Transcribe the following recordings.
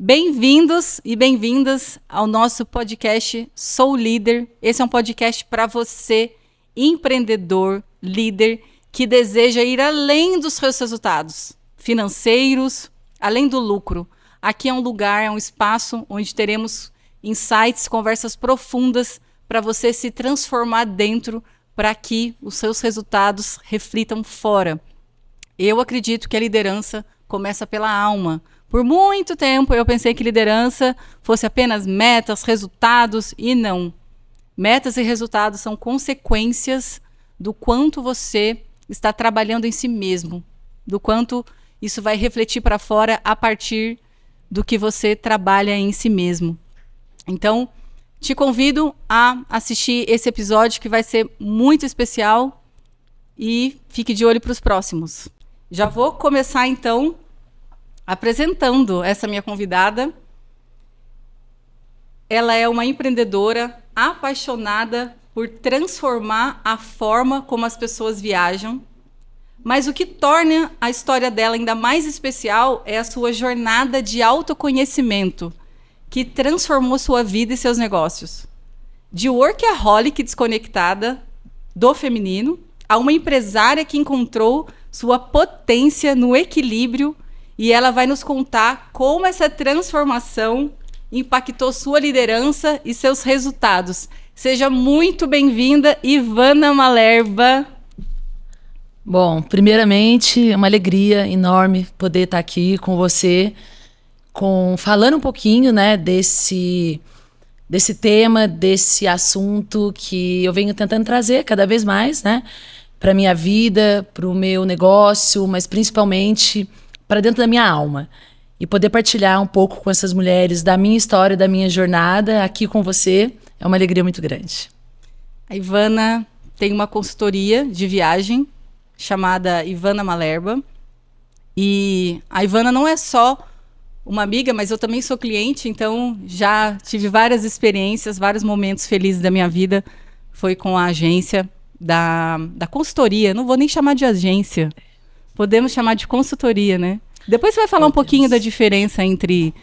Bem-vindos e bem-vindas ao nosso podcast Sou Líder. Esse é um podcast para você, empreendedor, líder, que deseja ir além dos seus resultados financeiros, além do lucro. Aqui é um lugar, é um espaço onde teremos insights, conversas profundas para você se transformar dentro, para que os seus resultados reflitam fora. Eu acredito que a liderança começa pela alma. Por muito tempo eu pensei que liderança fosse apenas metas, resultados, e não. Metas e resultados são consequências do quanto você está trabalhando em si mesmo, do quanto isso vai refletir para fora a partir do que você trabalha em si mesmo. Então, te convido a assistir esse episódio que vai ser muito especial e fique de olho para os próximos. Já vou começar então apresentando essa minha convidada. Ela é uma empreendedora apaixonada por transformar a forma como as pessoas viajam. Mas o que torna a história dela ainda mais especial é a sua jornada de autoconhecimento, que transformou sua vida e seus negócios. De workaholic desconectada do feminino, a uma empresária que encontrou sua potência no equilíbrio, e ela vai nos contar como essa transformação impactou sua liderança e seus resultados. Seja muito bem-vinda, Ivana Malerba. Bom, primeiramente, é uma alegria enorme poder estar aqui com você, falando um pouquinho, né, desse tema, desse assunto que eu venho tentando trazer cada vez mais, né, para minha vida, para o meu negócio, mas principalmente para dentro da minha alma. E poder partilhar um pouco com essas mulheres da minha história, da minha jornada aqui com você, é uma alegria muito grande. A Ivana tem uma consultoria de viagem chamada Ivana Malerba. E a Ivana não é só uma amiga, mas eu também sou cliente, então já tive várias experiências, vários momentos felizes da minha vida. Foi com a agência da consultoria, não vou nem chamar de agência, podemos chamar de consultoria, né? Depois você vai falar um pouquinho da diferença entre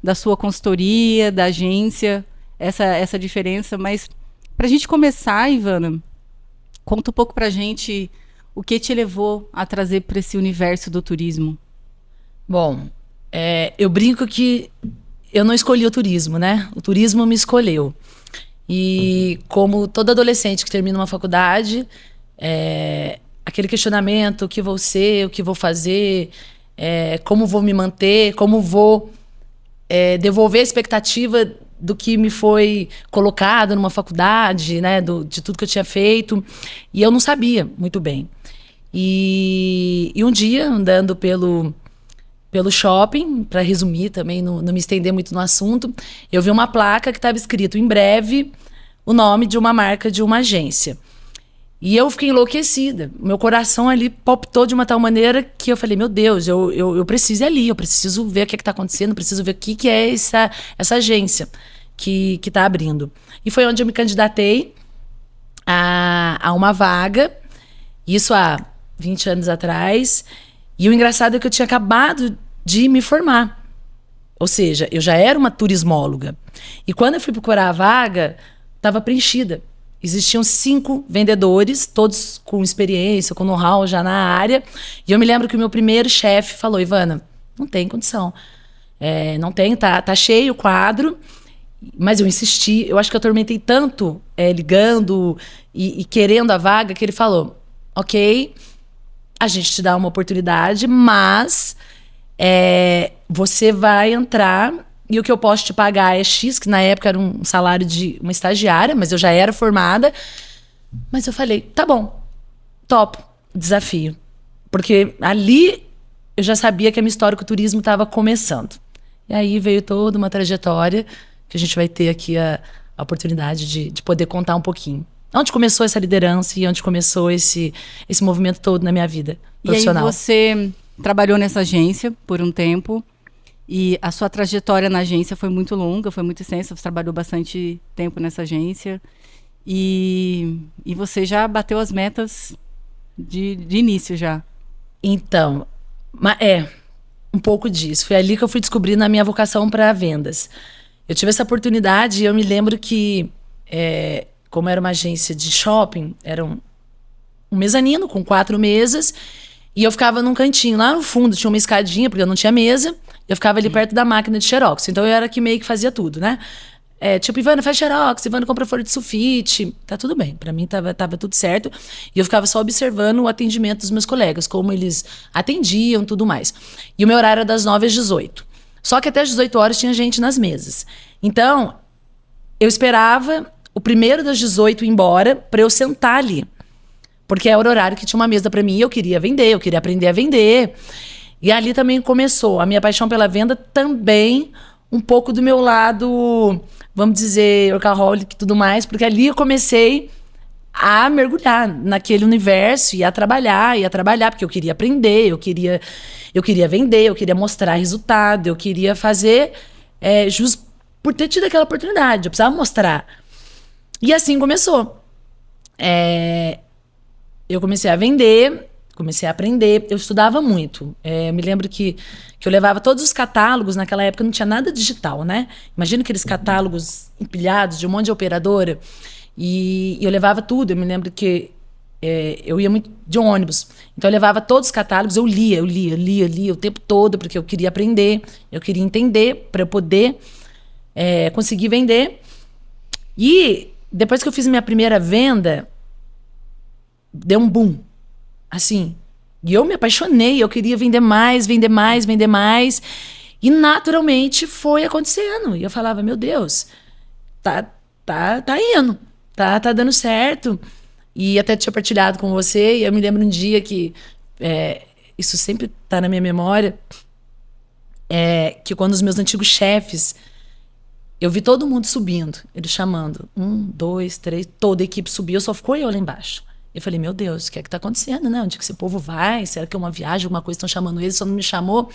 da sua consultoria, da agência, essa diferença, mas para a gente começar, Ivana, conta um pouco para a gente o que te levou a trazer para esse universo do turismo. Bom, eu brinco que eu não escolhi o turismo, né? O turismo me escolheu. E como todo adolescente que termina uma faculdade, aquele questionamento, o que vou ser, o que vou fazer, como vou me manter, como vou devolver a expectativa do que me foi colocado numa faculdade, né, de tudo que eu tinha feito. E eu não sabia muito bem. E um dia, andando pelo shopping, para resumir também, não me estender muito no assunto, eu vi uma placa que estava escrito em breve o nome de uma marca, de uma agência. E eu fiquei enlouquecida. Meu coração ali palpitou de uma tal maneira que eu falei, meu Deus, eu preciso ir ali, eu preciso ver o que está acontecendo, preciso ver o que é essa agência que está abrindo. E foi onde eu me candidatei a uma vaga, isso há 20 anos atrás. E o engraçado é que eu tinha acabado de me formar. Ou seja, eu já era uma turismóloga. E quando eu fui procurar a vaga, estava preenchida. Existiam 5 vendedores, todos com experiência, com know-how já na área. E eu me lembro que o meu primeiro chefe falou, Ivana, não tem condição. Não tem, tá cheio o quadro. Mas eu insisti, eu acho que eu atormentei tanto ligando e querendo a vaga, que ele falou, ok, a gente te dá uma oportunidade, mas você vai entrar e o que eu posso te pagar é X, que na época era um salário de uma estagiária, mas eu já era formada. Mas eu falei, tá bom, topo, desafio. Porque ali eu já sabia que a minha história com o turismo estava começando. E aí veio toda uma trajetória que a gente vai ter aqui a oportunidade de poder contar um pouquinho. Onde começou essa liderança e onde começou esse movimento todo na minha vida profissional. E aí você trabalhou nessa agência por um tempo e a sua trajetória na agência foi muito longa, foi muito extensa, você trabalhou bastante tempo nessa agência e você já bateu as metas de início já. Então, um pouco disso. Foi ali que eu fui descobrindo a minha vocação para vendas. Eu tive essa oportunidade e eu me lembro que, como era uma agência de shopping, era um mezanino com 4 mesas, e eu ficava num cantinho. Lá no fundo tinha uma escadinha, porque eu não tinha mesa, eu ficava ali perto da máquina de xerox. Então eu era que meio que fazia tudo, né? Tipo, Ivana, faz xerox, Ivana, compra folha de sulfite. Tá tudo bem, pra mim tava tudo certo. E eu ficava só observando o atendimento dos meus colegas, como eles atendiam, tudo mais. E o meu horário era das 9 às 18. Só que até às 18 horas tinha gente nas mesas. Então, eu esperava o primeiro das 18 ir embora pra eu sentar ali. Porque era o horário que tinha uma mesa pra mim e eu queria vender, eu queria aprender a vender. E ali também começou a minha paixão pela venda, também um pouco do meu lado, vamos dizer, workaholic e tudo mais, porque ali eu comecei a mergulhar naquele universo e a trabalhar, porque eu queria aprender, eu queria vender, eu queria mostrar resultado, eu queria fazer justo por ter tido aquela oportunidade, eu precisava mostrar. E assim começou. Eu comecei a vender, comecei a aprender, eu estudava muito. Eu me lembro que eu levava todos os catálogos, naquela época não tinha nada digital, né? Imagina aqueles catálogos empilhados de um monte de operadora. E eu levava tudo. Eu me lembro que eu ia muito de ônibus. Então eu levava todos os catálogos, eu lia o tempo todo, porque eu queria aprender, eu queria entender para eu poder conseguir vender. E depois que eu fiz minha primeira venda, deu um boom. Assim, e eu me apaixonei, eu queria vender mais. E naturalmente foi acontecendo. E eu falava, meu Deus, tá indo, tá dando certo. E até tinha partilhado com você, e eu me lembro um dia que, isso sempre tá na minha memória, que quando os meus antigos chefes, eu vi todo mundo subindo, eles chamando, 1, 2, 3, toda a equipe subiu, só ficou eu lá embaixo. Eu falei, meu Deus, o que é que tá acontecendo, né? Onde que esse povo vai? Será que é uma viagem, alguma coisa? Estão chamando eles, só não me chamou.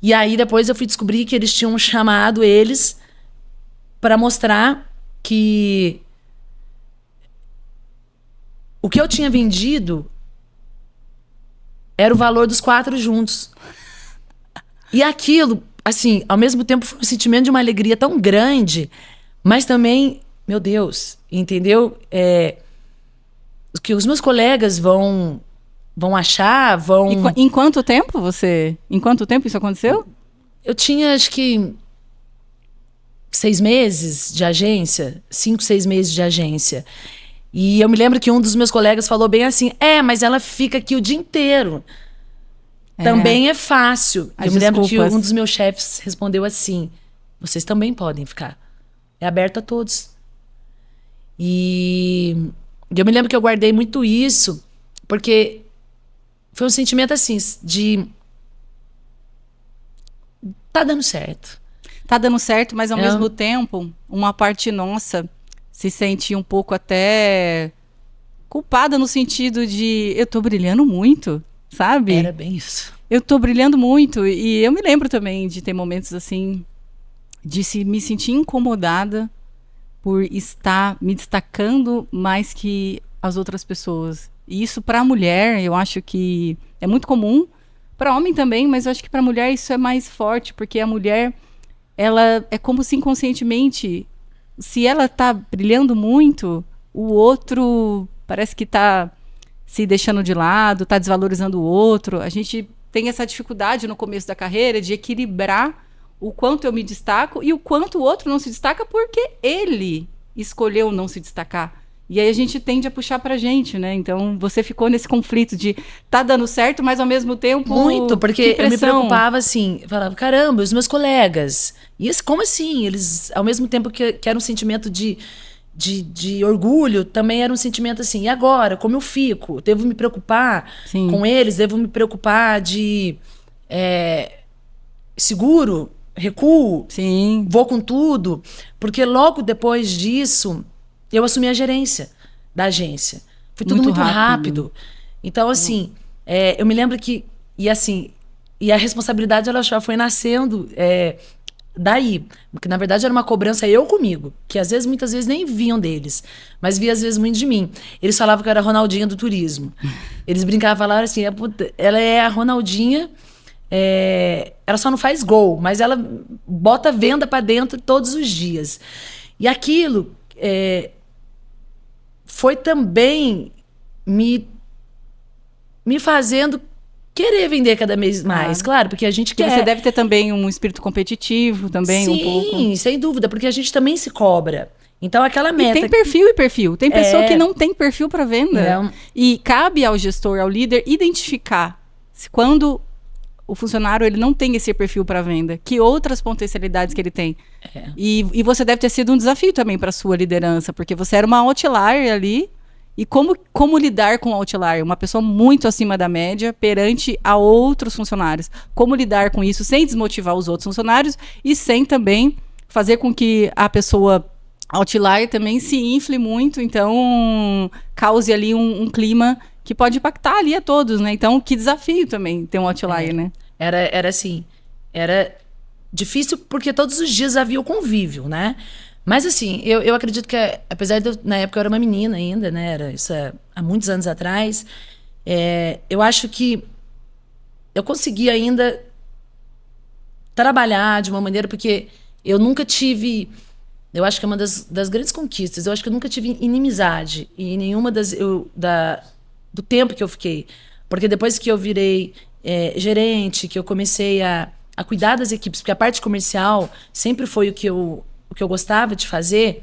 E aí depois eu fui descobrir que eles tinham chamado eles para mostrar que o que eu tinha vendido era o valor dos 4 juntos. E aquilo, assim, ao mesmo tempo foi um sentimento de uma alegria tão grande, mas também, meu Deus, entendeu? Que os meus colegas vão achar, vão... Em quanto tempo isso aconteceu? Eu tinha, acho que 6 meses de agência, 5, 6 meses de agência. E eu me lembro que um dos meus colegas falou bem assim, mas ela fica aqui o dia inteiro. Também é fácil. Eu me lembro que um dos meus chefes respondeu assim, vocês também podem ficar. É aberto a todos. E eu me lembro que eu guardei muito isso, porque foi um sentimento assim, de... Tá dando certo. Tá dando certo, mas ao mesmo tempo, uma parte nossa se sente um pouco até culpada no sentido de eu tô brilhando muito, sabe? Era bem isso. Eu tô brilhando muito. E eu me lembro também de ter momentos assim, de me sentir incomodada por estar me destacando mais que as outras pessoas. E isso para a mulher, eu acho que é muito comum, para homem também, mas eu acho que para a mulher isso é mais forte, porque a mulher, ela é como se inconscientemente, se ela tá brilhando muito, o outro parece que tá se deixando de lado, tá desvalorizando o outro. A gente tem essa dificuldade no começo da carreira de equilibrar o quanto eu me destaco e o quanto o outro não se destaca porque ele escolheu não se destacar. E aí a gente tende a puxar pra gente, né? Então você ficou nesse conflito de tá dando certo, mas ao mesmo tempo... Muito, porque eu me preocupava assim, falava, caramba, os meus colegas, e como assim? Eles, ao mesmo tempo que era um sentimento de orgulho, também era um sentimento assim, e agora? Como eu fico? Devo me preocupar com eles? Devo me preocupar de seguro? Recuo? Sim. Vou com tudo? Porque logo depois disso, eu assumi a gerência da agência. Foi tudo muito rápido. Então, assim, eu me lembro que... E assim, e a responsabilidade ela já foi nascendo... daí, porque na verdade era uma cobrança eu comigo, que às vezes, muitas vezes nem viam deles, mas via às vezes muito de mim. Eles falavam que eu era a Ronaldinha do turismo. Eles brincavam, falaram assim, ela é a Ronaldinha ela só não faz gol, mas ela bota venda para dentro todos os dias. E aquilo foi também me fazendo querer vender cada vez mais, claro, porque a gente quer. Você deve ter também um espírito competitivo também, um pouco. Sim, sem dúvida, porque a gente também se cobra. Então, aquela meta... E tem perfil e perfil. Tem pessoa que não tem perfil para venda. E cabe ao gestor, ao líder, identificar quando o funcionário ele não tem esse perfil para venda, que outras potencialidades que ele tem. E você deve ter sido um desafio também para sua liderança, porque você era uma outlier ali. E como lidar com o outlier? Uma pessoa muito acima da média perante a outros funcionários. Como lidar com isso sem desmotivar os outros funcionários e sem também fazer com que a pessoa outlier também se infle muito, então cause ali um clima que pode impactar ali a todos, né? Então, que desafio também ter um outlier, né? Era assim, era difícil porque todos os dias havia o convívio, né? Mas assim, eu acredito que, apesar de na época eu era uma menina ainda, né? Isso há muitos anos atrás, eu acho que eu consegui ainda trabalhar de uma maneira, porque eu nunca tive... Eu acho que é uma das grandes conquistas. Eu acho que eu nunca tive inimizade em nenhuma do tempo que eu fiquei. Porque depois que eu virei gerente, que eu comecei a cuidar das equipes, porque a parte comercial sempre foi o que eu gostava de fazer,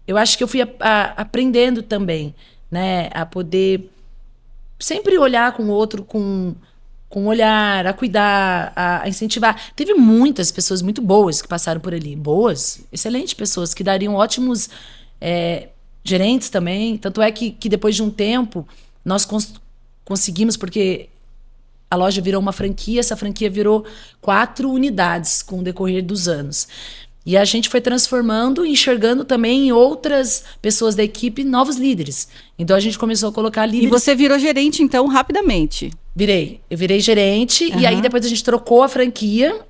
eu acho que eu fui aprendendo também, né, a poder sempre olhar com o outro com olhar, a cuidar, a incentivar. Teve muitas pessoas muito boas que passaram por ali. Boas, excelentes pessoas, que dariam ótimos gerentes também. Tanto é que depois de um tempo, nós conseguimos, porque a loja virou uma franquia, essa franquia virou 4 unidades com o decorrer dos anos. E a gente foi transformando e enxergando também em outras pessoas da equipe novos líderes. Então a gente começou a colocar líderes. E você virou gerente, então, rapidamente? Eu virei gerente, e aí depois a gente trocou a franquia,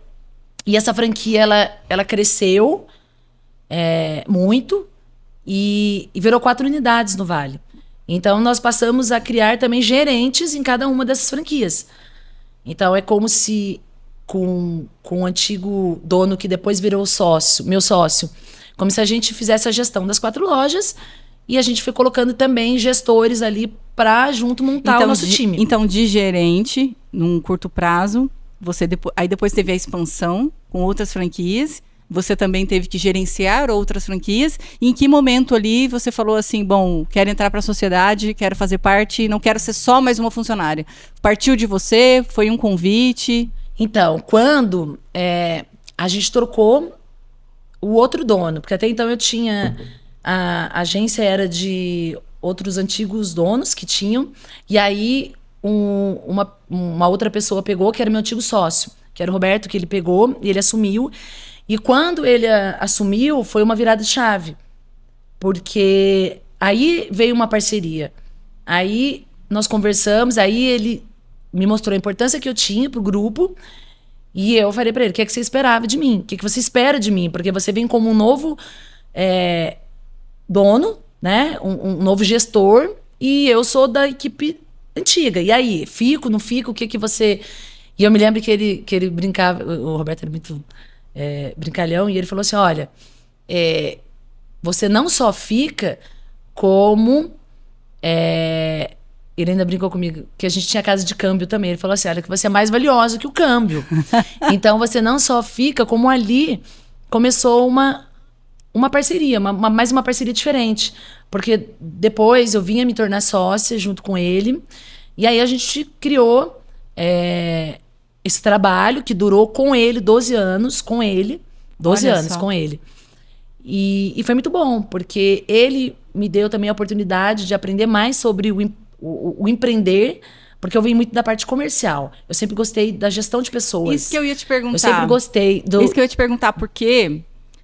e essa franquia ela cresceu muito, e virou 4 unidades no Vale. Então nós passamos a criar também gerentes em cada uma dessas franquias. Então é como se com o antigo dono, que depois virou meu sócio, como se a gente fizesse a gestão das 4 lojas, e a gente foi colocando também gestores ali para junto montar o nosso time. Então, de gerente, num curto prazo, aí depois teve a expansão com outras franquias, você também teve que gerenciar outras franquias. E em que momento ali você falou assim, bom, quero entrar para a sociedade, quero fazer parte, não quero ser só mais uma funcionária? Partiu de você? Foi um convite? Então, quando a gente trocou o outro dono, porque até então eu tinha... A agência era de outros antigos donos que tinham, e aí uma outra pessoa pegou, que era meu antigo sócio, que era o Roberto, que ele pegou e ele assumiu. E quando ele assumiu, foi uma virada de chave, porque aí veio uma parceria. Aí nós conversamos, aí ele me mostrou a importância que eu tinha pro grupo, e eu falei para ele, o que é que você esperava de mim? O que é que você espera de mim? Porque você vem como um novo dono, né? Um novo gestor, e eu sou da equipe antiga. E aí, fico, não fico? O que que você... E eu me lembro que ele brincava, o Roberto era muito brincalhão, e ele falou assim, olha, você não só fica como... ele ainda brincou comigo, que a gente tinha casa de câmbio também. Ele falou assim, olha, que você é mais valiosa que o câmbio. Então, você não só fica, como ali começou uma parceria, mais uma parceria diferente. Porque depois eu vinha me tornar sócia junto com ele. E aí a gente criou esse trabalho que durou com ele 12 anos, com ele. 12 anos com ele. E foi muito bom, porque ele me deu também a oportunidade de aprender mais sobre o empreender, porque eu venho muito da parte comercial. Eu sempre gostei da gestão de pessoas. Isso que eu ia te perguntar. Eu sempre gostei Isso que eu ia te perguntar, porque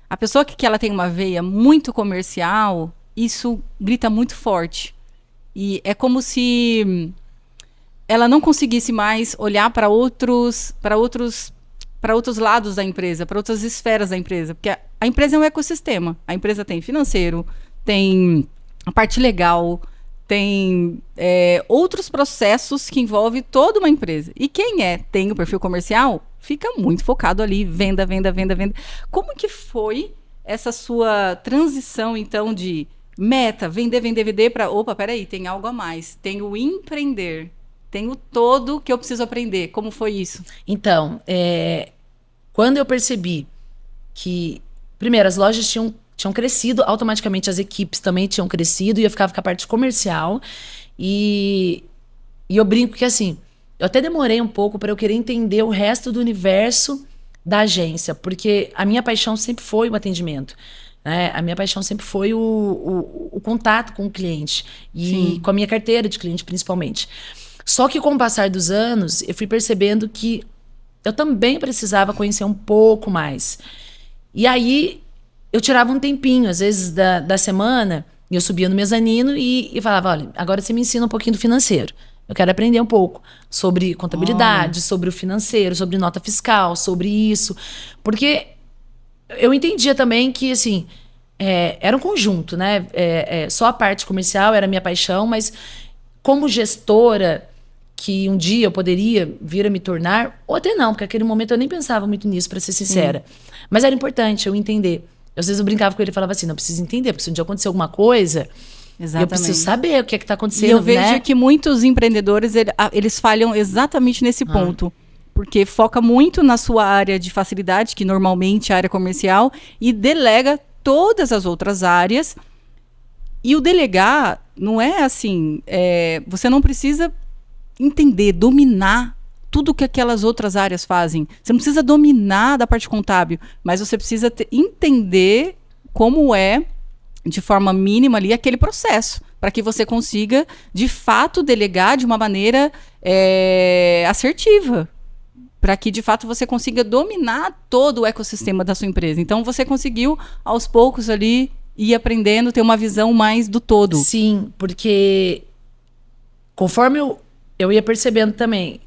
a pessoa que ela tem uma veia muito comercial, isso grita muito forte. E é como se ela não conseguisse mais olhar para outros lados da empresa, para outras esferas da empresa. Porque a empresa é um ecossistema. A empresa tem financeiro, tem a parte legal, tem outros processos que envolvem toda uma empresa. E quem tem o perfil comercial, fica muito focado ali, venda, venda, venda, venda. Como que foi essa sua transição, então, de meta, vender, vender, vender, para, opa, peraí, tem algo a mais, tem o empreender, tem o todo que eu preciso aprender. Como foi isso? Então, quando eu percebi que, primeiro, as lojas tinham crescido, automaticamente as equipes também tinham crescido, e eu ficava com a parte comercial. E eu brinco que, assim, eu até demorei um pouco para eu querer entender o resto do universo da agência, porque a minha paixão sempre foi o atendimento, né? A minha paixão sempre foi o contato com o cliente e Sim. com a minha carteira de cliente, principalmente. Só que com o passar dos anos, eu fui percebendo que eu também precisava conhecer um pouco mais. E aí, eu tirava um tempinho, às vezes, da semana, e eu subia no mezanino e falava, olha, agora você me ensina um pouquinho do financeiro. Eu quero aprender um pouco sobre contabilidade, sobre o financeiro, sobre nota fiscal, sobre isso. Porque eu entendia também que, assim, era um conjunto, né? Só a parte comercial era a minha paixão, mas como gestora, que um dia eu poderia vir a me tornar, ou até não, porque naquele momento eu nem pensava muito nisso, para ser sincera. Mas era importante eu entender. Às vezes eu brincava com ele e falava assim, não preciso entender, porque se um dia acontecer alguma coisa, eu preciso saber o que está acontecendo. E eu vejo né? que muitos empreendedores, eles falham exatamente nesse ponto. Porque foca muito na sua área de facilidade, que normalmente é a área comercial, e delega todas as outras áreas. E o delegar não é assim, você não precisa entender, dominar tudo que aquelas outras áreas fazem. Você não precisa dominar da parte contábil, mas você precisa entender como é, de forma mínima ali, aquele processo, para que você consiga, de fato, delegar de uma maneira assertiva, para que, de fato, você consiga dominar todo o ecossistema da sua empresa. Então, você conseguiu, aos poucos ali, ir aprendendo, ter uma visão mais do todo. Sim, porque conforme eu ia percebendo também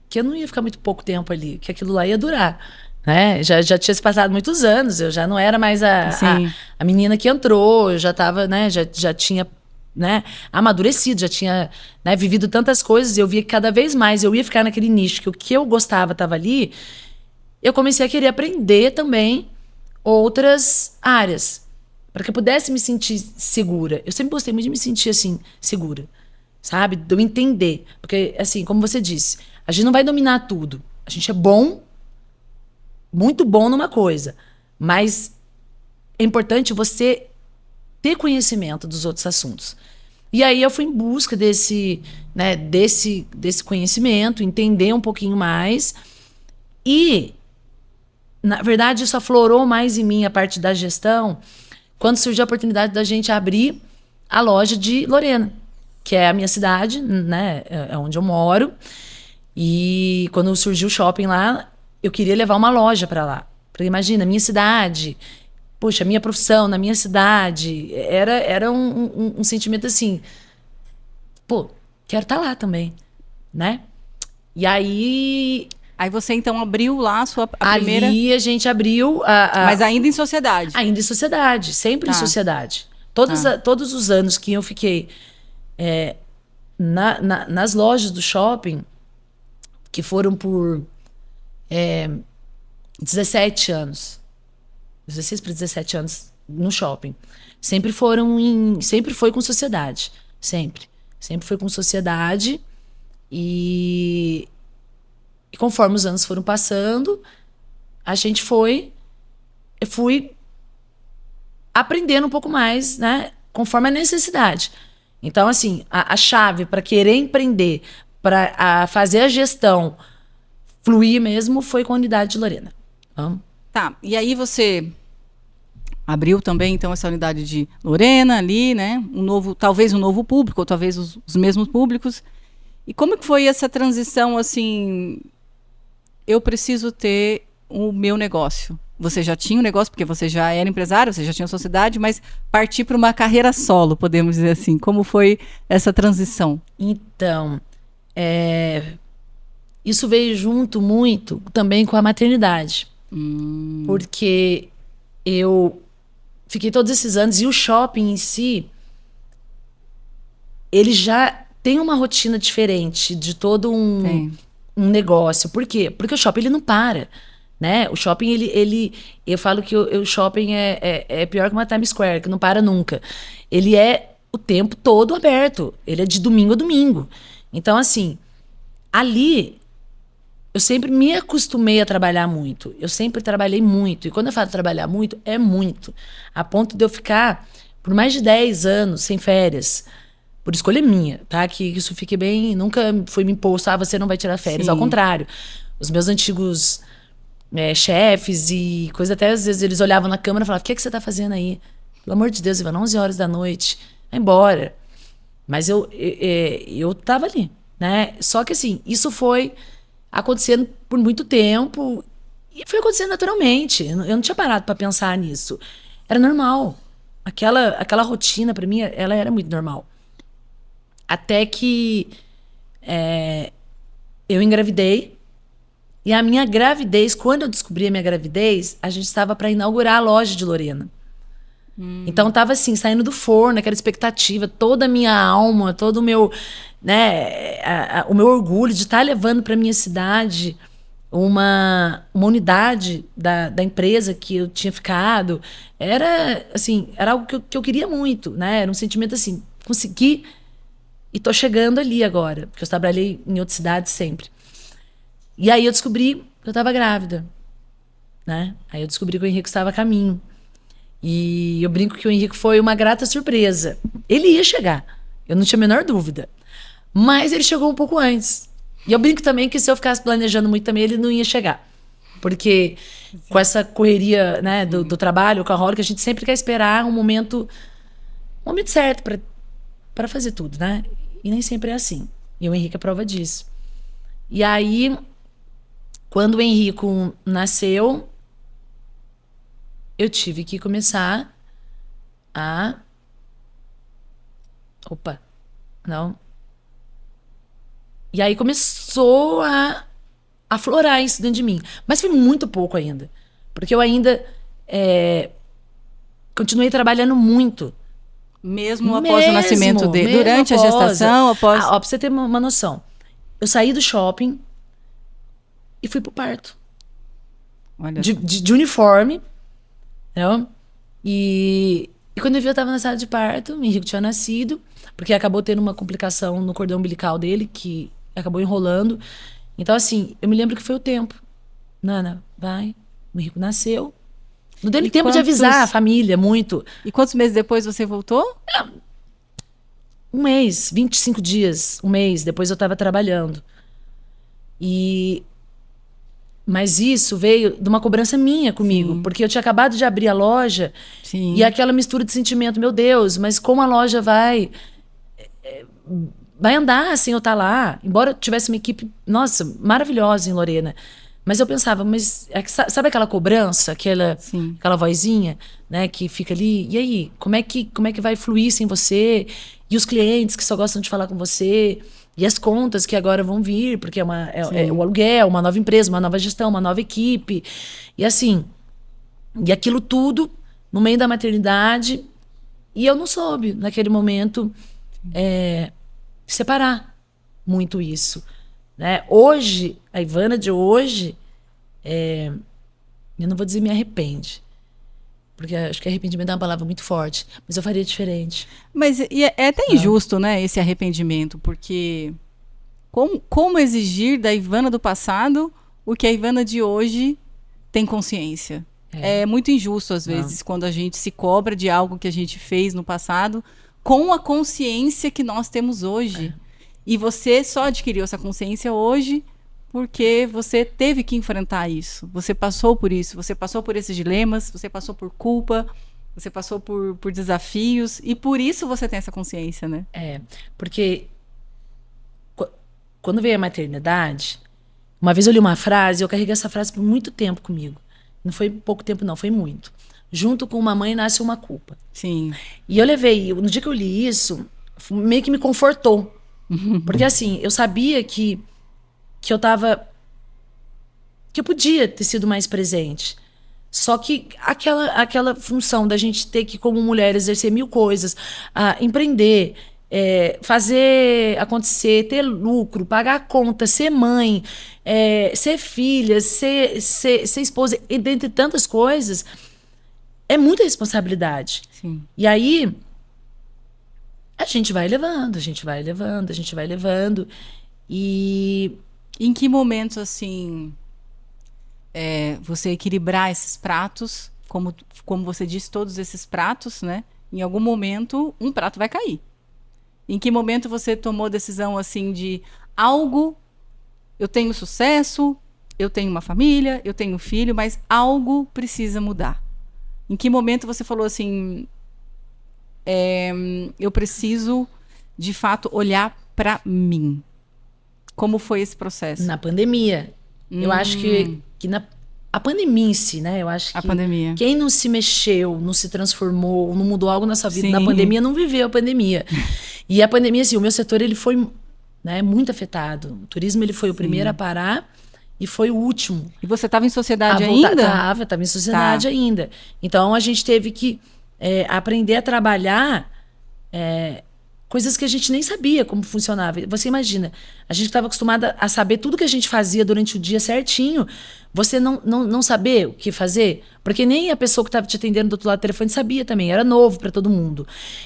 que eu não ia ficar muito pouco tempo ali, que aquilo lá ia durar, né? Já tinha se passado muitos anos, eu já não era mais a menina que entrou, eu já estava, né? Já tinha, né, amadurecido, já tinha, né, vivido tantas coisas, e eu via que cada vez mais eu ia ficar naquele nicho, que o que eu gostava estava ali. Eu comecei a querer aprender também outras áreas, para que eu pudesse me sentir segura. Eu sempre gostei muito de me sentir assim, segura, sabe? De eu entender. Porque, assim, como você disse, a gente não vai dominar tudo. A gente é bom, muito bom numa coisa. Mas é importante você ter conhecimento dos outros assuntos. E aí eu fui em busca desse conhecimento, entender um pouquinho mais. E, na verdade, isso aflorou mais em mim a parte da gestão quando surgiu a oportunidade da gente abrir a loja de Lorena, que é a minha cidade, né? É onde eu moro. E quando surgiu o shopping lá, eu queria levar uma loja para lá. Porque imagina, minha cidade, poxa, minha profissão na minha cidade, era um sentimento assim, pô, quero estar lá também, né? E aí... Aí você, então, abriu lá a primeira... Ali a gente abriu Mas ainda em sociedade. Ainda em sociedade, sempre em sociedade. Todos os anos que eu fiquei nas lojas do shopping, que foram por 17 anos, 16 para 17 anos no shopping, sempre foi com sociedade, sempre foi com sociedade. E conforme os anos foram passando, eu fui aprendendo um pouco mais, né, conforme a necessidade. Então, assim, a chave para querer empreender, para fazer a gestão fluir mesmo, foi com a unidade de Lorena. Tá, e aí você abriu também, então, essa unidade de Lorena ali, né? Talvez um novo público, ou talvez os mesmos públicos. E como que foi essa transição, assim, eu preciso ter o meu negócio? Você já tinha um negócio, porque você já era empresário, você já tinha sociedade, mas partir para uma carreira solo, podemos dizer assim. Como foi essa transição? Então, isso veio junto muito também com a maternidade. Porque eu fiquei todos esses anos, e o shopping em si, ele já tem uma rotina diferente de todo um negócio. Por quê? Porque o shopping ele não para, né? O shopping, eu falo que o shopping é pior que uma Times Square, que não para nunca. Ele é o tempo todo aberto. Ele é de domingo a domingo. Então, assim, ali eu sempre me acostumei a trabalhar muito. Eu sempre trabalhei muito. E quando eu falo trabalhar muito, é muito. A ponto de eu ficar por mais de 10 anos sem férias. Por escolha minha, tá? Que isso fique bem... Nunca foi me imposto, você não vai tirar férias. Sim. Ao contrário. Os meus antigos chefes e coisa, até às vezes eles olhavam na câmera e falavam, o que você tá fazendo aí? Pelo amor de Deus, Ivana, 11 horas da noite. Vai embora. Mas eu tava ali, né? Só que assim, isso foi acontecendo por muito tempo e foi acontecendo naturalmente. Eu não tinha parado para pensar nisso. Era normal. Aquela rotina, para mim, ela era muito normal. Até que eu engravidei. E a minha gravidez, quando eu descobri a minha gravidez, a gente estava para inaugurar a loja de Lorena. Então tava assim, saindo do forno, aquela expectativa, toda a minha alma, todo o meu, né, o meu orgulho de estar levando para minha cidade uma unidade da empresa que eu tinha ficado. Era assim, era algo que eu queria muito, né? Era um sentimento assim, consegui e tô chegando ali agora, porque eu trabalhei em outra cidade sempre. E aí eu descobri que eu estava grávida, né? Aí eu descobri que o Henrique estava a caminho. E eu brinco que o Henrique foi uma grata surpresa. Ele ia chegar, eu não tinha a menor dúvida. Mas ele chegou um pouco antes. E eu brinco também que se eu ficasse planejando muito também, ele não ia chegar. Porque com essa correria, né, do trabalho, com a hora, que a gente sempre quer esperar um momento certo para fazer tudo, né? E nem sempre é assim. E o Henrique é prova disso. E aí, quando o Henrico nasceu, eu tive que começar a... Opa, não. E aí começou a aflorar isso dentro de mim. Mas foi muito pouco ainda. Porque eu ainda continuei trabalhando muito. Mesmo após o nascimento dele? Durante a gestação? Após... Pra você ter uma noção. Eu saí do shopping e fui pro parto. Olha de uniforme. Né? E quando eu vi, eu tava na sala de parto, o Henrique tinha nascido, porque acabou tendo uma complicação no cordão umbilical dele, que acabou enrolando. Então, assim, eu me lembro que foi o tempo. Nana, vai. O Henrique nasceu. Não deu nem tempo de avisar a família, muito. E quantos meses depois você voltou? Um mês, 25 dias, um mês. Depois eu tava trabalhando. Mas isso veio de uma cobrança minha comigo. Sim. Porque eu tinha acabado de abrir a loja. Sim. E aquela mistura de sentimento. Meu Deus, mas como a loja vai andar sem eu estar lá? Embora eu tivesse uma equipe, nossa, maravilhosa em Lorena. Mas eu pensava, sabe aquela cobrança? Aquela vozinha, né? Que fica ali. E aí? Como é que vai fluir sem você? E os clientes que só gostam de falar com você? E as contas que agora vão vir, porque é o aluguel, uma nova empresa, uma nova gestão, uma nova equipe. E assim, e aquilo tudo no meio da maternidade. E eu não soube, naquele momento, separar muito isso. Né? Hoje, a Ivana de hoje, eu não vou dizer me arrepende. Porque acho que arrependimento é uma palavra muito forte. Mas eu faria diferente. Mas é até injusto, né, esse arrependimento. Porque como exigir da Ivana do passado o que a Ivana de hoje tem consciência? É muito injusto, às vezes, quando a gente se cobra de algo que a gente fez no passado com a consciência que nós temos hoje. E você só adquiriu essa consciência hoje porque você teve que enfrentar isso. Você passou por isso, você passou por esses dilemas, você passou por culpa, você passou por desafios, e por isso você tem essa consciência, né? Porque quando veio a maternidade, uma vez eu li uma frase, eu carreguei essa frase por muito tempo comigo. Não foi pouco tempo não, foi muito. Junto com uma mãe nasce uma culpa. Sim. E eu levei, no dia que eu li isso, meio que me confortou. Porque assim, eu sabia que eu podia ter sido mais presente. Só que aquela função da gente ter que, como mulher, exercer 1000 coisas, empreender, fazer acontecer, ter lucro, pagar a conta, ser mãe, ser filha, ser esposa, e dentre tantas coisas, é muita responsabilidade. Sim. E aí, a gente vai levando, a gente vai levando, a gente vai levando. E em que momentos, assim, você equilibrar esses pratos, como você disse, todos esses pratos, né? Em algum momento, um prato vai cair. Em que momento você tomou a decisão, assim, de algo, eu tenho sucesso, eu tenho uma família, eu tenho um filho, mas algo precisa mudar? Em que momento você falou assim, eu preciso, de fato, olhar para mim? Como foi esse processo? Na pandemia. Eu acho que a pandemia em si, né? Eu acho que pandemia. Quem não se mexeu, não se transformou, não mudou algo na sua vida, Sim. na pandemia, não viveu a pandemia. E a pandemia, assim, o meu setor, ele foi, né, muito afetado. O turismo, ele foi o primeiro a parar e foi o último. E você estava em sociedade ainda? Estava em sociedade ainda. Então, a gente teve que aprender a trabalhar coisas que a gente nem sabia como funcionava. Você imagina, a gente estava acostumada a saber tudo que a gente fazia durante o dia certinho. Você não saber o que fazer, porque nem a pessoa que estava te atendendo do outro lado do telefone sabia também, era novo para todo mundo.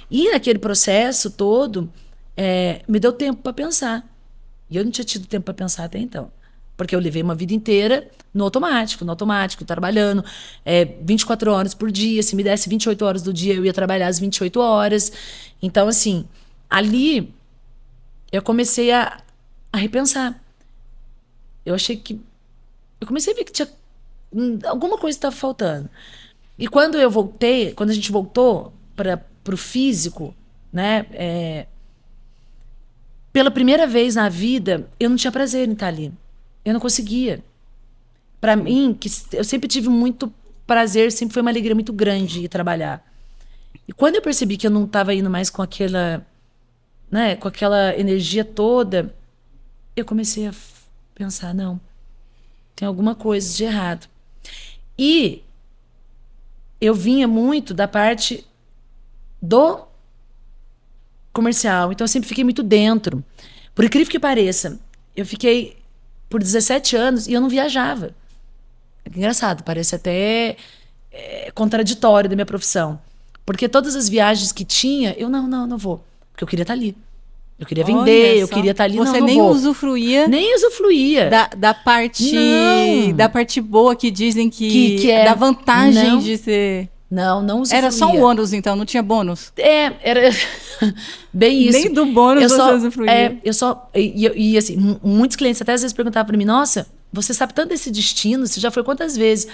E naquele processo todo, me deu tempo para pensar. E eu não tinha tido tempo para pensar até então. Porque eu levei uma vida inteira no automático, trabalhando 24 horas por dia. Se me desse 28 horas do dia, eu ia trabalhar as 28 horas. Então, assim, ali eu comecei a repensar. Eu comecei a ver que tinha alguma coisa estava faltando. E quando a gente voltou para o físico, né? Pela primeira vez na vida, eu não tinha prazer em estar ali. Eu não conseguia. Para mim, que eu sempre tive muito prazer, sempre foi uma alegria muito grande ir trabalhar. E quando eu percebi que eu não estava indo mais com aquela, né, com aquela energia toda, eu comecei a pensar, não, tem alguma coisa de errado. E eu vinha muito da parte do comercial, então eu sempre fiquei muito dentro. Por incrível que pareça, eu fiquei por 17 anos e eu não viajava. É engraçado, parece até contraditório da minha profissão. Porque todas as viagens que tinha, eu não vou. Porque eu queria estar ali. Eu queria vender, eu queria estar ali. Você não nem vou. usufruía. Nem usufruía. Da parte boa que dizem que é. Da vantagem de ser. Não usufruía. Era só um ônus, então, não tinha bônus? Era bem isso. Nem do bônus você usufruía. E assim, muitos clientes até às vezes perguntavam para mim, nossa, você sabe tanto desse destino, você já foi quantas vezes?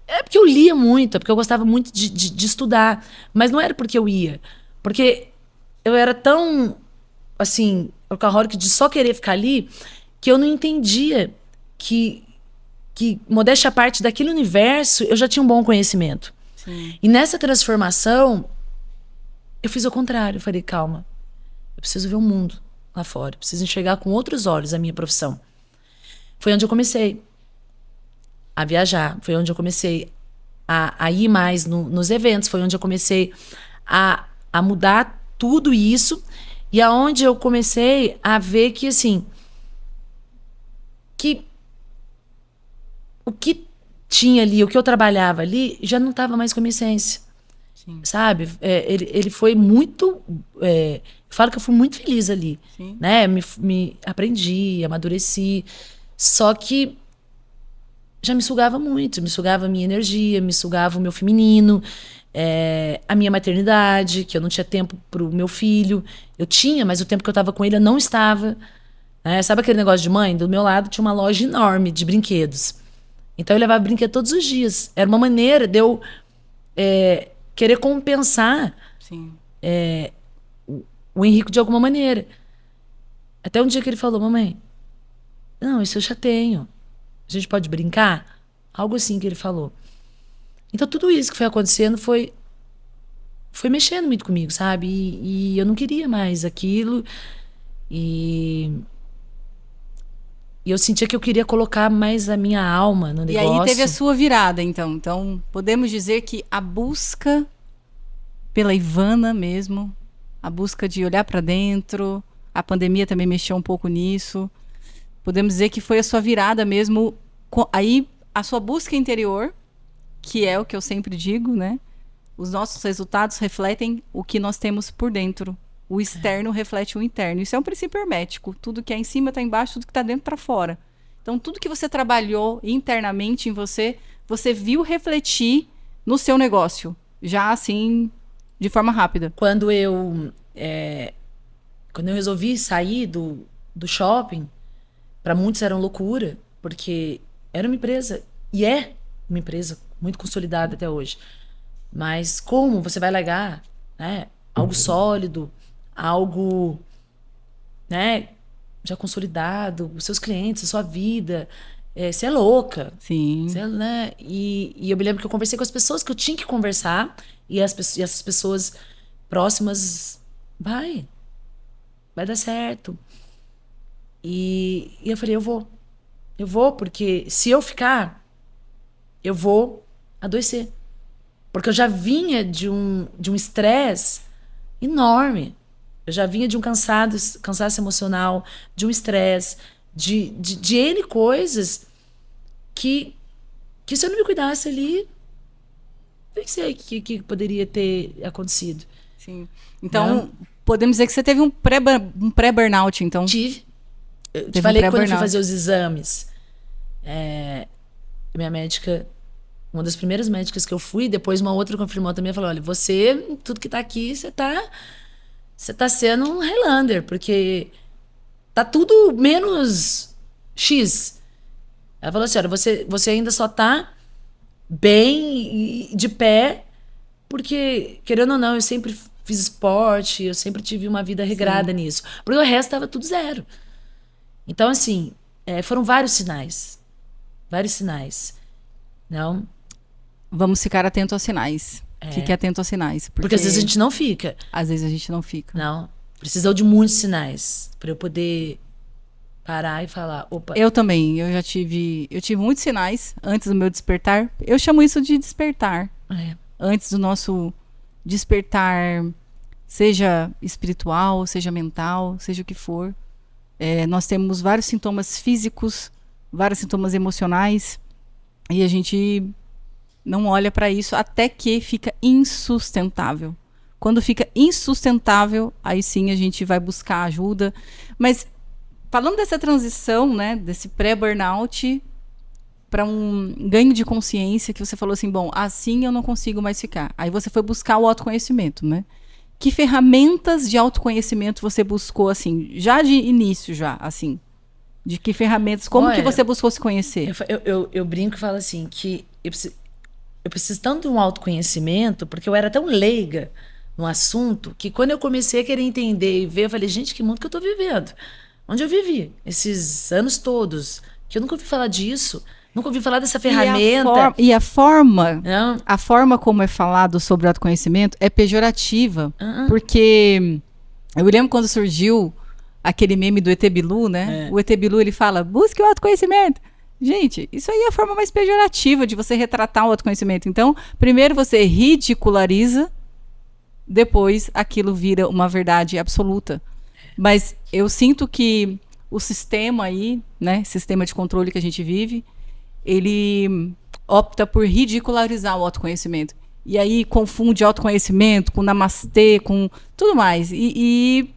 É porque eu lia muito, é porque eu gostava muito de estudar. Mas não era porque eu ia. Porque eu era tão, assim, workaholic de só querer ficar ali, que eu não entendia que modéstia à parte daquele universo, eu já tinha um bom conhecimento. Sim. E nessa transformação, eu fiz o contrário. Eu falei, calma, eu preciso ver o mundo lá fora. Eu preciso enxergar com outros olhos a minha profissão. Foi onde eu comecei a viajar. Foi onde eu comecei a ir mais nos eventos. Foi onde eu comecei a mudar tudo isso. E aonde eu comecei a ver que, assim, que o que tinha ali, o que eu trabalhava ali, já não estava mais com a minha essência. Sim. Sabe? Ele foi muito... eu falo que eu fui muito feliz ali. Sim. Né? Me aprendi, amadureci. Só que já me sugava muito. Me sugava a minha energia, me sugava o meu feminino, a minha maternidade, que eu não tinha tempo para o meu filho. Eu tinha, mas o tempo que eu estava com ele eu não estava. Sabe aquele negócio de mãe? Do meu lado tinha uma loja enorme de brinquedos. Então eu levava brinquedo todos os dias. Era uma maneira de eu querer compensar Sim. O Henrico de alguma maneira. Até um dia que ele falou, mamãe, não, isso eu já tenho. A gente pode brincar? Algo assim que ele falou. Então tudo isso que foi acontecendo foi mexendo muito comigo, sabe? E eu não queria mais aquilo. E eu sentia que eu queria colocar mais a minha alma no negócio. E aí teve a sua virada, então. Então, podemos dizer que a busca pela Ivana mesmo a busca de olhar para dentro. A pandemia também mexeu um pouco nisso. Podemos dizer que foi a sua virada mesmo, aí a sua busca interior, que é o que eu sempre digo, né? Os nossos resultados refletem o que nós temos por dentro. O externo reflete o interno. Isso é um princípio hermético. Tudo que é em cima está embaixo, tudo que está dentro está fora. Então, tudo que você trabalhou internamente em você, você viu refletir no seu negócio. Já assim, de forma rápida. Quando eu resolvi sair do shopping, para muitos era uma loucura, porque era uma empresa, e é uma empresa muito consolidada até hoje. Mas como você vai largar, né, algo sólido, algo, né, já consolidado, os seus clientes, a sua vida, você é louca. Sim. Né? E eu me lembro que eu conversei com as pessoas que eu tinha que conversar, e essas pessoas próximas, vai dar certo. E eu falei, eu vou, porque se eu ficar, eu vou adoecer. Porque eu já vinha de um estresse enorme. Eu já vinha de um cansaço emocional, de um estresse, de N coisas que se eu não me cuidasse ali, nem sei o que poderia ter acontecido. Sim. Então, podemos dizer que você teve um pré-burnout, então. Tive. Eu te falei que quando eu fui fazer os exames, minha médica, uma das primeiras médicas que eu fui, depois uma outra confirmou também, falou, olha, você, tudo que tá aqui, você tá sendo um Highlander, porque tá tudo menos X. Ela falou assim, olha, você ainda só tá bem de pé, porque, querendo ou não, eu sempre fiz esporte, eu sempre tive uma vida regrada nisso. Porque o resto tava tudo zero. Então, assim, foram vários sinais. Vários sinais. Não? Vamos ficar atento aos sinais. Fique atento aos sinais. Porque às vezes a gente não fica. Às vezes a gente não fica. Não. Precisou de muitos sinais para eu poder parar e falar, opa. Eu também. Eu tive muitos sinais antes do meu despertar. Eu chamo isso de despertar. Antes do nosso despertar, seja espiritual, seja mental, seja o que for. Nós temos vários sintomas físicos, vários sintomas emocionais, e a gente não olha para isso até que fica insustentável. Quando fica insustentável, aí sim a gente vai buscar ajuda. Mas falando dessa transição, né, desse pré-burnout para um ganho de consciência, que você falou assim, bom, assim eu não consigo mais ficar. Aí você foi buscar o autoconhecimento, né? Que ferramentas de autoconhecimento você buscou, assim, já de início, assim? De que ferramentas, como que você buscou se conhecer? Eu brinco e falo assim, que eu preciso tanto de um autoconhecimento, porque eu era tão leiga no assunto, que quando eu comecei a querer entender e ver, eu falei, gente, que mundo que eu tô vivendo? Onde eu vivi esses anos todos? Que eu nunca ouvi falar disso. Nunca ouvi falar dessa ferramenta. E a forma como é falado sobre o autoconhecimento é pejorativa. Porque eu me lembro quando surgiu aquele meme do ET Bilu, né? O ET Bilu, ele fala, busque o autoconhecimento. Gente, isso aí é a forma mais pejorativa de você retratar o autoconhecimento. Então, primeiro você ridiculariza, depois aquilo vira uma verdade absoluta. Mas eu sinto que o sistema aí, né? Sistema de controle que a gente vive, ele opta por ridicularizar o autoconhecimento. E aí confunde autoconhecimento com namastê, com tudo mais. E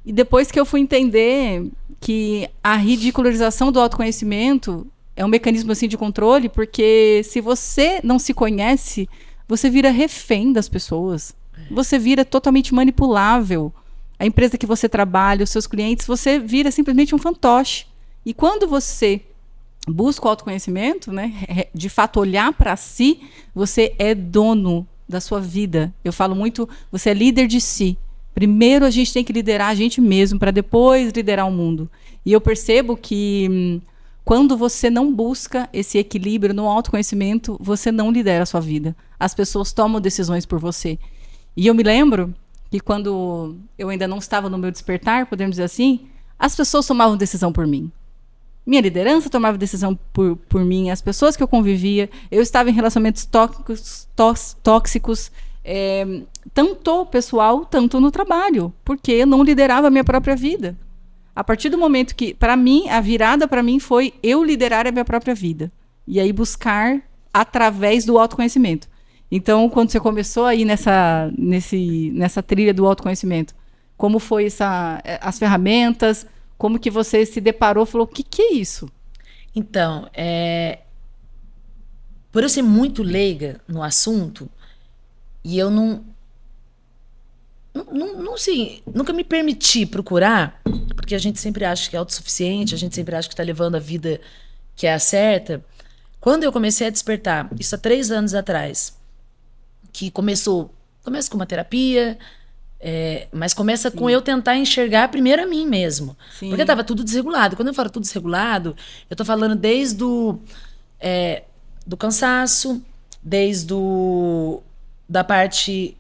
depois que eu fui entender que a ridicularização do autoconhecimento é um mecanismo assim de controle, porque se você não se conhece, você vira refém das pessoas. Você vira totalmente manipulável. A empresa que você trabalha, os seus clientes, você vira simplesmente um fantoche. E quando você busca o autoconhecimento, né, de fato olhar para si, você é dono da sua vida. Eu falo muito, você é líder de si. Primeiro a gente tem que liderar a gente mesmo, para depois liderar o mundo. E eu percebo que quando você não busca esse equilíbrio no autoconhecimento, você não lidera a sua vida. As pessoas tomam decisões por você. E eu me lembro que quando eu ainda não estava no meu despertar, podemos dizer assim, as pessoas tomavam decisão por mim. Minha liderança tomava decisão por mim, as pessoas que eu convivia, eu estava em relacionamentos tóxicos, tanto pessoal, tanto no trabalho, porque eu não liderava a minha própria vida. A partir do momento que, para mim, a virada para mim foi eu liderar a minha própria vida. E aí buscar através do autoconhecimento. Então, quando você começou aí nessa trilha do autoconhecimento, como foi as ferramentas, como que você se deparou, falou, o que é isso? Então, por eu ser muito leiga no assunto, e eu não sei, nunca me permiti procurar, porque a gente sempre acha que é autossuficiente, a gente sempre acha que está levando a vida que é a certa. Quando eu comecei a despertar, isso há 3 anos atrás, que começa com uma terapia, mas começa com eu tentar enxergar primeiro a mim mesmo. Sim. Porque estava tudo desregulado. Quando eu falo tudo desregulado, eu estou falando desde do cansaço, da parte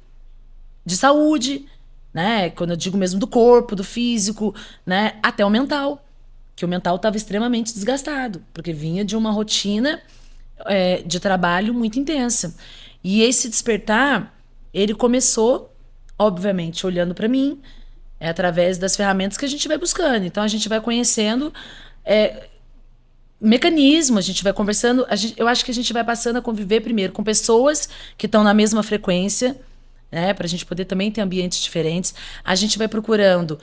de saúde, né? Quando eu digo mesmo do corpo, do físico, né? Até o mental. Que o mental estava extremamente desgastado, porque vinha de uma rotina de trabalho muito intensa. E esse despertar, ele começou, obviamente, olhando para mim, através das ferramentas que a gente vai buscando. Então, a gente vai conhecendo mecanismo, a gente vai conversando. Eu acho que a gente vai passando a conviver primeiro com pessoas que estão na mesma frequência, né, para a gente poder também ter ambientes diferentes. A gente vai procurando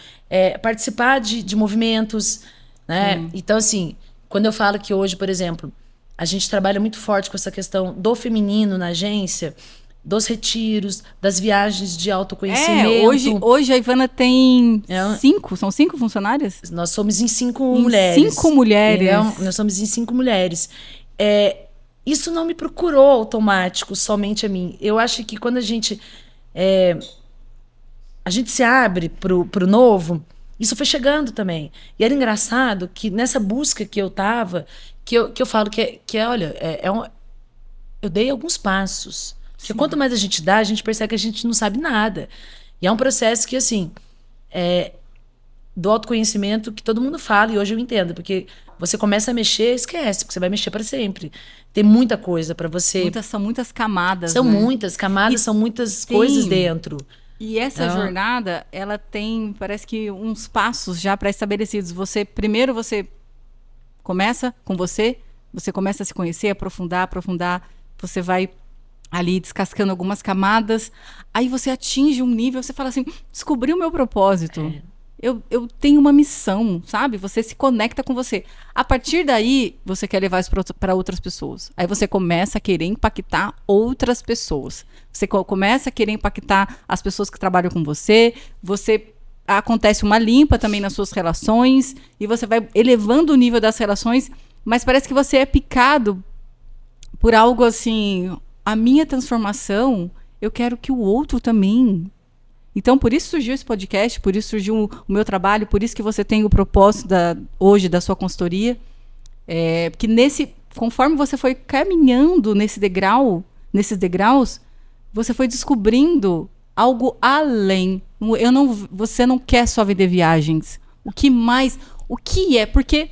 participar de movimentos, né? Então, assim, quando eu falo que hoje, por exemplo, a gente trabalha muito forte com essa questão do feminino na agência, dos retiros, das viagens de autoconhecimento. Hoje a Ivana tem 5, são 5 funcionárias? Nós somos em 5 mulheres. 5 mulheres. Nós somos em 5 mulheres. Isso não me procurou automático, somente a mim. Eu acho que quando a gente se abre pro novo, isso foi chegando também. E era engraçado que nessa busca que eu tava, que eu falo olha, eu dei alguns passos. Porque quanto mais a gente dá, a gente percebe que a gente não sabe nada. E é um processo que, assim, do autoconhecimento que todo mundo fala, e hoje eu entendo, porque você começa a mexer, esquece, porque você vai mexer para sempre. Tem muita coisa para você. São muitas camadas. São né? muitas camadas, são muitas coisas dentro. E essa jornada, ela tem, parece que uns passos já pré-estabelecidos. Primeiro você começa com você começa a se conhecer, aprofundar, você vai ali descascando algumas camadas, aí você atinge um nível, você fala assim, descobri o meu propósito. Eu tenho uma missão, sabe? Você se conecta com você. A partir daí, você quer levar isso para outras pessoas. Aí você começa a querer impactar outras pessoas. Você começa a querer impactar as pessoas que trabalham com você. Acontece uma limpa também nas suas relações. E você vai elevando o nível das relações. Mas parece que você é picado por algo assim... A minha transformação, eu quero que o outro também... Então, por isso surgiu esse podcast, por isso surgiu o meu trabalho, por isso que você tem o propósito hoje da sua consultoria. Porque conforme você foi caminhando nesses degraus, você foi descobrindo algo além. Você não quer só vender viagens. O que mais? O que é? Porque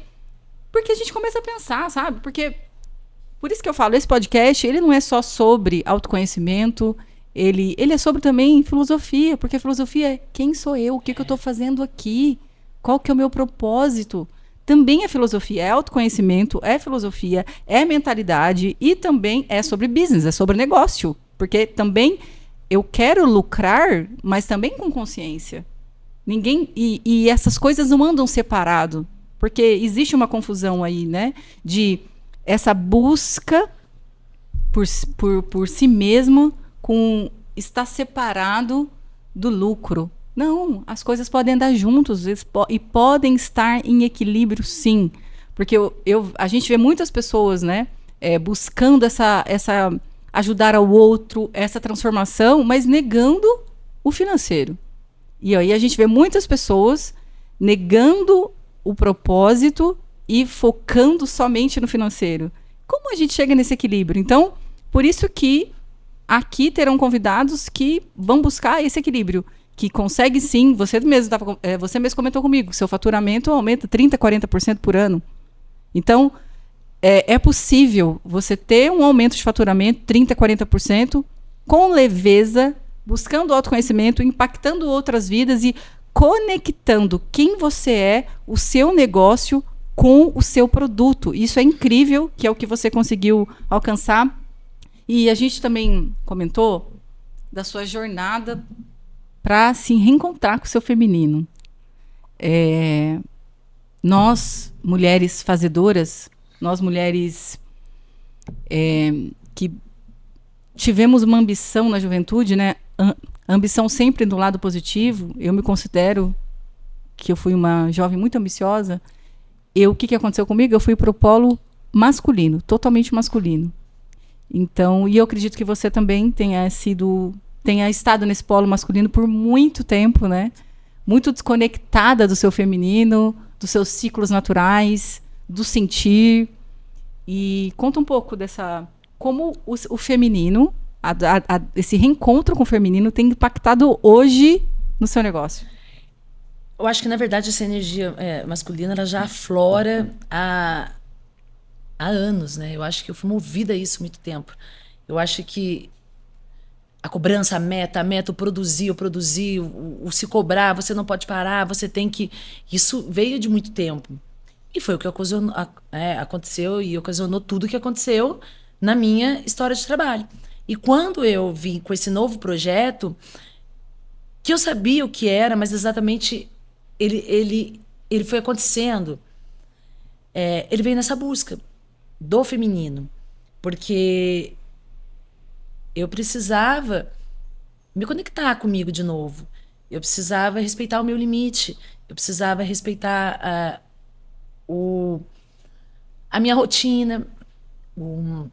a gente começa a pensar, sabe? Por isso que eu falo, esse podcast, ele não é só sobre autoconhecimento, ele é sobre também filosofia, porque a filosofia é quem sou eu, o que eu estou fazendo aqui, qual que é o meu propósito. Também é filosofia, é autoconhecimento, é filosofia, é mentalidade e também é sobre business, é sobre negócio. Porque também eu quero lucrar, mas também com consciência. E essas coisas não andam separado, porque existe uma confusão aí, né? De essa busca por si mesmo estar separado do lucro. Não, as coisas podem andar juntos e podem estar em equilíbrio, sim. Porque a gente vê muitas pessoas, né, buscando essa ajudar ao outro, essa transformação, mas negando o financeiro. E aí a gente vê muitas pessoas negando o propósito e focando somente no financeiro. Como a gente chega nesse equilíbrio? Então, por isso que aqui terão convidados que vão buscar esse equilíbrio, que consegue sim, você mesmo comentou comigo, seu faturamento aumenta 30%, 40% por ano. Então, é possível você ter um aumento de faturamento 30%, 40% com leveza, buscando autoconhecimento, impactando outras vidas e conectando quem você é, o seu negócio, com o seu produto. Isso é incrível, que é o que você conseguiu alcançar. E a gente também comentou da sua jornada para se reencontrar com o seu feminino. Nós, mulheres fazedoras, nós mulheres que tivemos uma ambição na juventude, né? Ambição sempre do lado positivo. Eu me considero que eu fui uma jovem muito ambiciosa. O que aconteceu comigo? Eu fui para o polo masculino, totalmente masculino. Então, e eu acredito que você também tenha estado nesse polo masculino por muito tempo, né? Muito desconectada do seu feminino, dos seus ciclos naturais, do sentir. E conta um pouco como o feminino, esse reencontro com o feminino tem impactado hoje no seu negócio. Eu acho que, na verdade, essa energia masculina ela já aflora há anos, né? Eu acho que eu fui movida a isso há muito tempo. Eu acho que a cobrança, a meta, o produzir, o se cobrar, você não pode parar, você tem que... Isso veio de muito tempo. E foi o que aconteceu e ocasionou tudo o que aconteceu na minha história de trabalho. E quando eu vim com esse novo projeto, que eu sabia o que era, mas exatamente ele foi acontecendo. Ele veio nessa busca do feminino, porque eu precisava me conectar comigo de novo. Eu precisava respeitar o meu limite. Eu precisava respeitar a minha rotina, o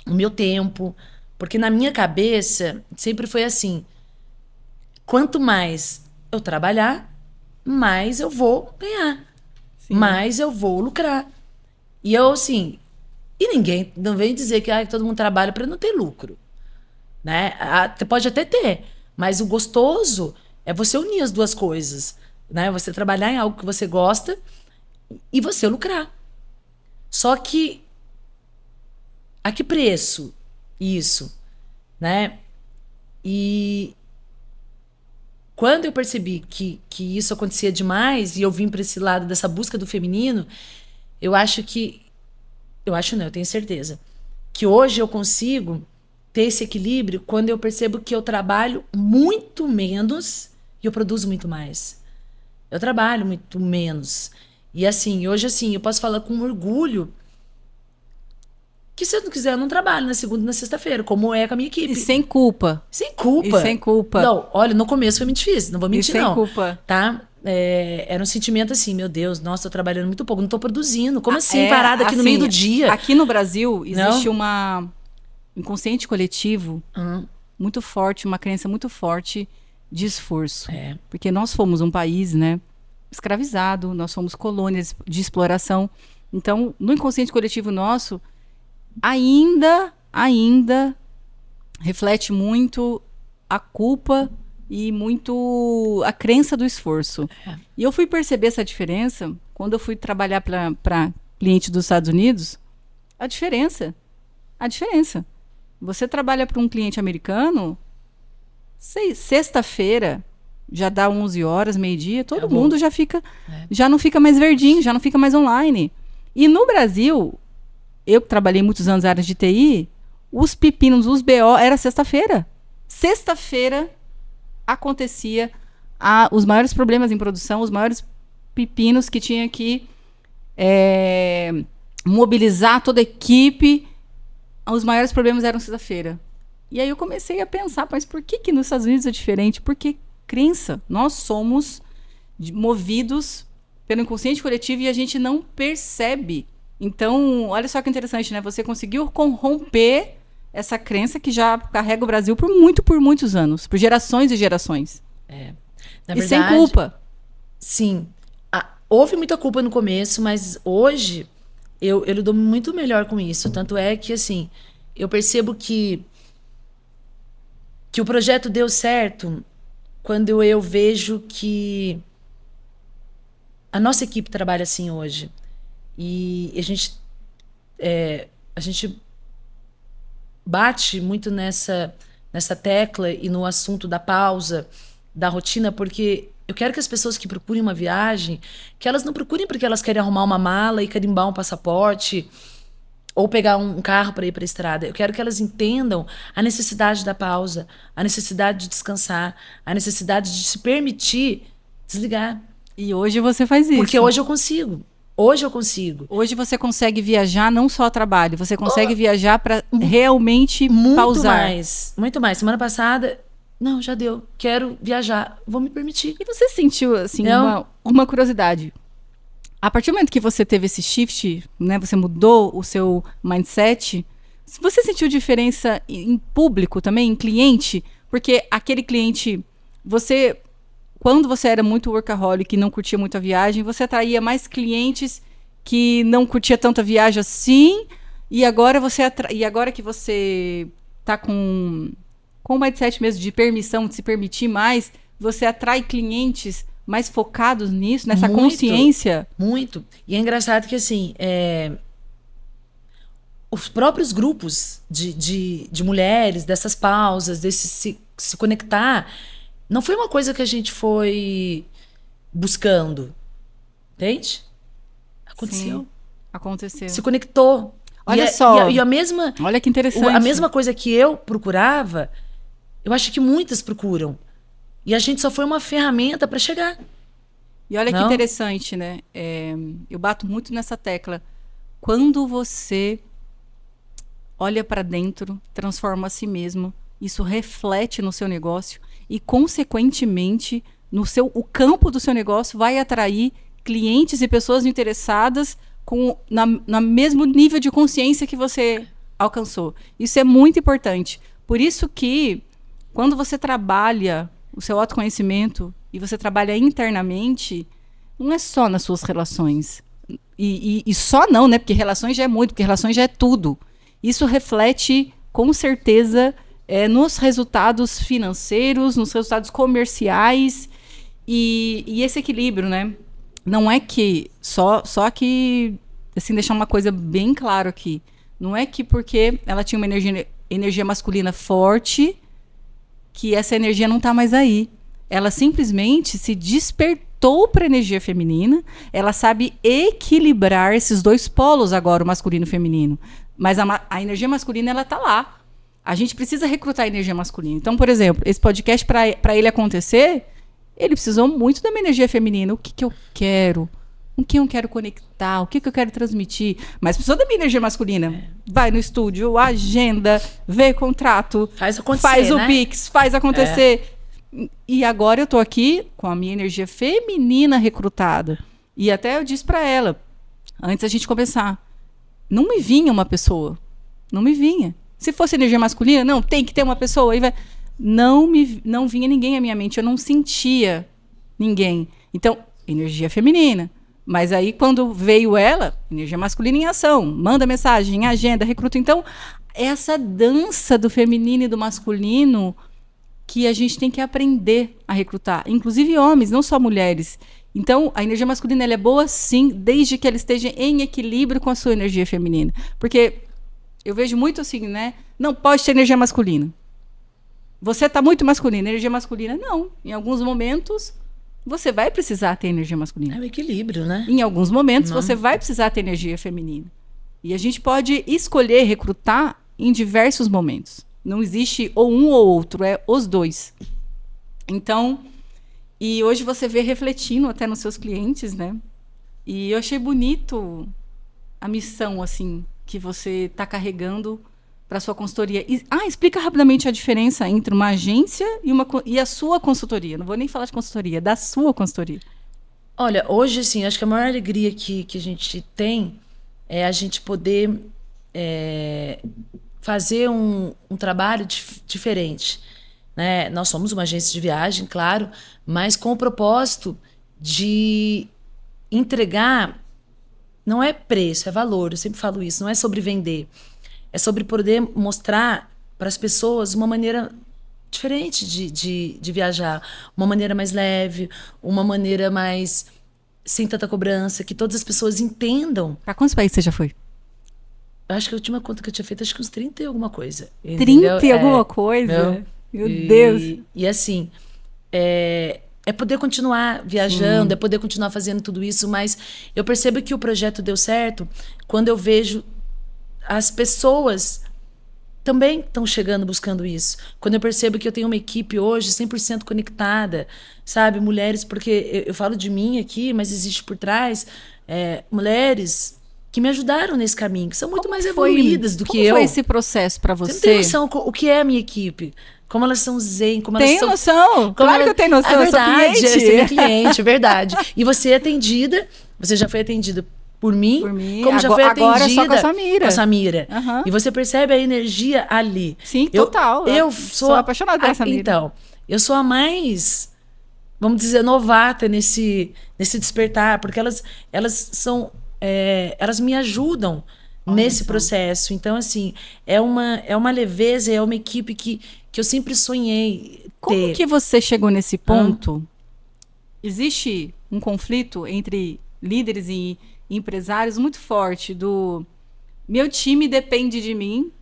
meu tempo. Porque na minha cabeça sempre foi assim: quanto mais eu trabalhar, mais eu vou ganhar. Sim. Mais eu vou lucrar. E eu, assim... E ninguém não vem dizer que todo mundo trabalha para não ter lucro. Né? Pode até ter, mas o gostoso é você unir as duas coisas. Né? Você trabalhar em algo que você gosta e você lucrar. Só que a que preço isso? Né? E quando eu percebi que isso acontecia demais e eu vim para esse lado dessa busca do feminino, eu tenho certeza que hoje eu consigo ter esse equilíbrio quando eu percebo que eu trabalho muito menos e eu produzo muito mais. Eu trabalho muito menos. E assim, hoje assim, eu posso falar com orgulho que se eu não quiser, eu não trabalho na segunda e na sexta-feira, como é com a minha equipe. E sem culpa. Sem culpa. E sem culpa. Não, olha, no começo foi muito difícil, não vou mentir, não. E sem culpa. Tá? Era um sentimento assim, meu Deus, nossa, tô trabalhando muito pouco, não tô produzindo. Como assim, parada aqui no meio do dia? Aqui no Brasil existe uma inconsciente coletivo muito forte, uma crença muito forte de esforço. Porque nós fomos um país, né, escravizado, nós somos colônias de exploração. Então, no inconsciente coletivo nosso, ainda reflete muito a culpa e muito a crença do esforço. E eu fui perceber essa diferença quando eu fui trabalhar para cliente dos Estados Unidos. A diferença. Você trabalha para um cliente americano, sexta-feira, já dá 11 horas, meio-dia, todo mundo já não fica mais verdinho, já não fica mais online. E no Brasil, eu que trabalhei muitos anos na área de TI, os pepinos, os BO, era sexta-feira. Sexta-feira acontecia os maiores problemas em produção, os maiores pepinos que tinha que mobilizar toda a equipe. Os maiores problemas eram sexta-feira. E aí eu comecei a pensar, mas por que nos Estados Unidos é diferente? Porque crença. Nós somos movidos pelo inconsciente coletivo e a gente não percebe. Então, olha só que interessante, né? Você conseguiu romper essa crença que já carrega o Brasil por muitos anos, por gerações e gerações. Na e verdade, sem culpa. Sim. Houve muita culpa no começo, mas hoje eu lido muito melhor com isso. Tanto é que, assim, eu percebo que o projeto deu certo quando eu vejo que a nossa equipe trabalha assim hoje. E a gente bate muito nessa tecla e no assunto da pausa, da rotina, porque eu quero que as pessoas que procurem uma viagem, que elas não procurem porque elas querem arrumar uma mala e carimbar um passaporte ou pegar um carro para ir para a estrada. Eu quero que elas entendam a necessidade da pausa, a necessidade de descansar, a necessidade de se permitir desligar. E hoje você faz isso. Porque hoje eu consigo. Hoje eu consigo. Hoje você consegue viajar não só a trabalho, você consegue viajar para realmente pausar. Muito mais. Semana passada, não, já deu. Quero viajar, vou me permitir. E você sentiu, assim, uma curiosidade? A partir do momento que você teve esse shift, né, você mudou o seu mindset, você sentiu diferença em público também, em cliente? Porque aquele cliente, quando você era muito workaholic e não curtia muito a viagem, você atraía mais clientes que não curtia tanto a viagem assim, e agora que você tá com o mindset mesmo de permissão, de se permitir mais, você atrai clientes mais focados nisso, nessa consciência? Muito. E é engraçado que, assim, os próprios grupos de mulheres, dessas pausas, desse se conectar, não foi uma coisa que a gente foi buscando. Entende? Aconteceu. Sim, aconteceu. Se conectou. Olha só. E a mesma... Olha que interessante. A mesma coisa que eu procurava, eu acho que muitas procuram. E a gente só foi uma ferramenta para chegar. E olha que interessante, né? Eu bato muito nessa tecla. Quando você olha para dentro, transforma a si mesmo, isso reflete no seu negócio e, consequentemente, o campo do seu negócio vai atrair clientes e pessoas interessadas no mesmo nível de consciência que você alcançou. Isso é muito importante. Por isso que, quando você trabalha o seu autoconhecimento e você trabalha internamente, não é só nas suas relações. E só não, né? Porque relações já é muito, porque relações já é tudo. Isso reflete, com certeza, nos resultados financeiros, nos resultados comerciais e esse equilíbrio, né? Não é que... Só que, assim, deixar uma coisa bem clara aqui. Não é que porque ela tinha uma energia masculina forte, que essa energia não está mais aí. Ela simplesmente se despertou para a energia feminina. Ela sabe equilibrar esses dois polos agora, o masculino e o feminino. Mas a energia masculina, ela está lá. A gente precisa recrutar a energia masculina. Então, por exemplo, esse podcast, para ele acontecer, ele precisou muito da minha energia feminina. O que eu quero? Com quem eu quero conectar? O que eu quero transmitir? Mas precisou da minha energia masculina. Vai no estúdio, agenda, vê contrato. Faz acontecer, faz o né? Pix, faz acontecer. E agora eu tô aqui com a minha energia feminina recrutada. E até eu disse para ela, antes da gente começar, não me vinha uma pessoa. Não me vinha. Se fosse energia masculina, não, tem que ter uma pessoa. Aí vai... Não vinha ninguém à minha mente. Eu não sentia ninguém. Então, energia feminina. Mas aí, quando veio ela, energia masculina em ação. Manda mensagem, agenda, recruta. Então, essa dança do feminino e do masculino que a gente tem que aprender a recrutar. Inclusive homens, não só mulheres. Então, a energia masculina ela é boa, sim, desde que ela esteja em equilíbrio com a sua energia feminina. Porque eu vejo muito assim, né? Não pode ter energia masculina. Você está muito masculina. Energia masculina, não. Em alguns momentos, você vai precisar ter energia masculina. É o equilíbrio, né? Em alguns momentos, você vai precisar ter energia feminina. E a gente pode escolher recrutar em diversos momentos. Não existe ou um ou outro, é os dois. Então, e hoje você vê refletindo até nos seus clientes, né? E eu achei bonito a missão, assim, que você está carregando para sua consultoria. Explica rapidamente a diferença entre uma agência e a sua consultoria. Não vou nem falar de consultoria, da sua consultoria. Olha, hoje, assim, acho que a maior alegria que a gente tem é a gente poder fazer um trabalho diferente. Né? Nós somos uma agência de viagem, claro, mas com o propósito de entregar, não é preço, é valor, eu sempre falo isso, não é sobre vender. É sobre poder mostrar para as pessoas uma maneira diferente de viajar. Uma maneira mais leve, uma maneira mais sem tanta cobrança, que todas as pessoas entendam. Para quantos países você já foi? acho que a última conta que eu tinha feito, acho que uns 30 e alguma coisa. 30 e alguma coisa? Meu Deus. E assim, é poder continuar viajando, é poder continuar fazendo tudo isso, mas eu percebo que o projeto deu certo quando eu vejo as pessoas também estão chegando buscando isso. Quando eu percebo que eu tenho uma equipe hoje 100% conectada, sabe? Mulheres, porque eu falo de mim aqui, mas existe por trás mulheres que me ajudaram nesse caminho, que são muito mais evoluídas do que eu. Como foi esse processo para você? Você não tem noção o que é a minha equipe. Como elas são zen, como elas são... Noção? Claro que eu tenho noção, é verdade, eu sou cliente. Você é cliente, é verdade. E você é atendida, você já foi atendida por mim, como já foi atendida agora só com a Samira. Com a Samira. Uhum. E você percebe a energia ali. Sim, total. Eu sou apaixonada pela Samira. Então, eu sou a mais, vamos dizer, novata nesse despertar, porque elas são, elas me ajudam nesse processo. Então, assim, é uma leveza, é uma equipe que eu sempre sonhei ter. Como que você chegou nesse ponto? Existe um conflito entre líderes e empresários muito forte do meu time depende de mim,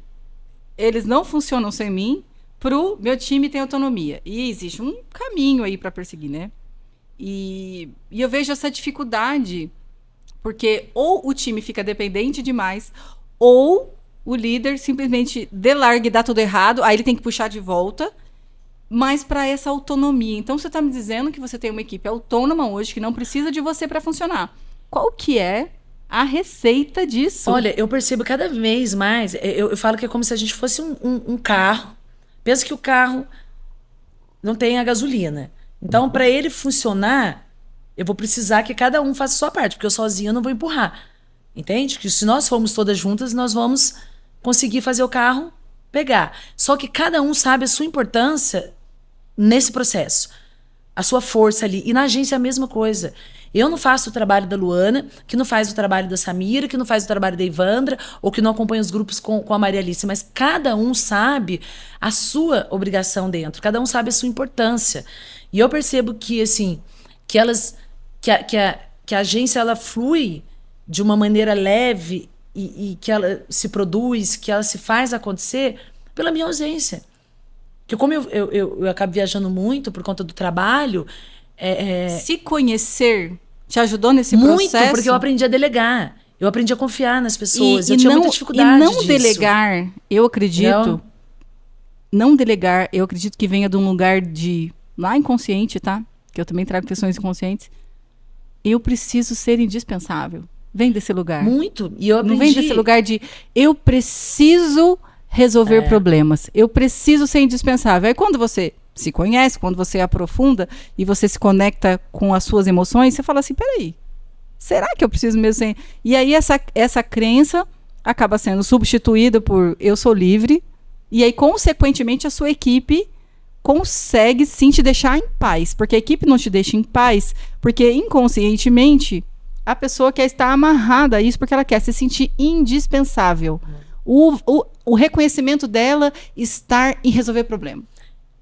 eles não funcionam sem mim, pro meu time tem autonomia. E existe um caminho aí para perseguir, né? E eu vejo essa dificuldade, porque ou o time fica dependente demais, ou o líder simplesmente delarga e dá tudo errado, aí ele tem que puxar de volta, mas para essa autonomia. Então você está me dizendo que você tem uma equipe autônoma hoje que não precisa de você para funcionar. Qual que é a receita disso? Olha, eu percebo cada vez mais, eu falo que é como se a gente fosse um carro. Pensa que o carro não tem a gasolina. Então, para ele funcionar, eu vou precisar que cada um faça a sua parte, porque eu sozinha não vou empurrar. Entende? Que se nós formos todas juntas, nós vamos conseguir fazer o carro pegar. Só que cada um sabe a sua importância nesse processo. A sua força ali. E na agência é a mesma coisa. Eu não faço o trabalho da Luana, que não faz o trabalho da Samira, que não faz o trabalho da Ivandra, ou que não acompanha os grupos com a Maria Alice, mas cada um sabe a sua obrigação dentro, cada um sabe a sua importância. E eu percebo que, assim, que a agência ela flui de uma maneira leve e que ela se produz, que ela se faz acontecer pela minha ausência. Porque como eu acabo viajando muito por conta do trabalho... Se conhecer te ajudou nesse processo? Muito, porque eu aprendi a delegar. Eu aprendi a confiar nas pessoas. Eu tinha muita dificuldade disso. Delegar, eu acredito... Não delegar, eu acredito que venha de um lugar de... Lá inconsciente, tá? Que eu também trago questões inconscientes. Eu preciso ser indispensável. Vem desse lugar. Muito. E eu aprendi... Não vem desse lugar de... Eu preciso resolver problemas. Eu preciso ser indispensável. Aí quando você se conhece, quando você aprofunda e você se conecta com as suas emoções, você fala assim, peraí, será que eu preciso mesmo ser... E aí essa crença acaba sendo substituída por eu sou livre, e aí, consequentemente, a sua equipe consegue sim te deixar em paz. Porque a equipe não te deixa em paz, porque inconscientemente a pessoa quer estar amarrada a isso porque ela quer se sentir indispensável. O reconhecimento dela estar em resolver problema.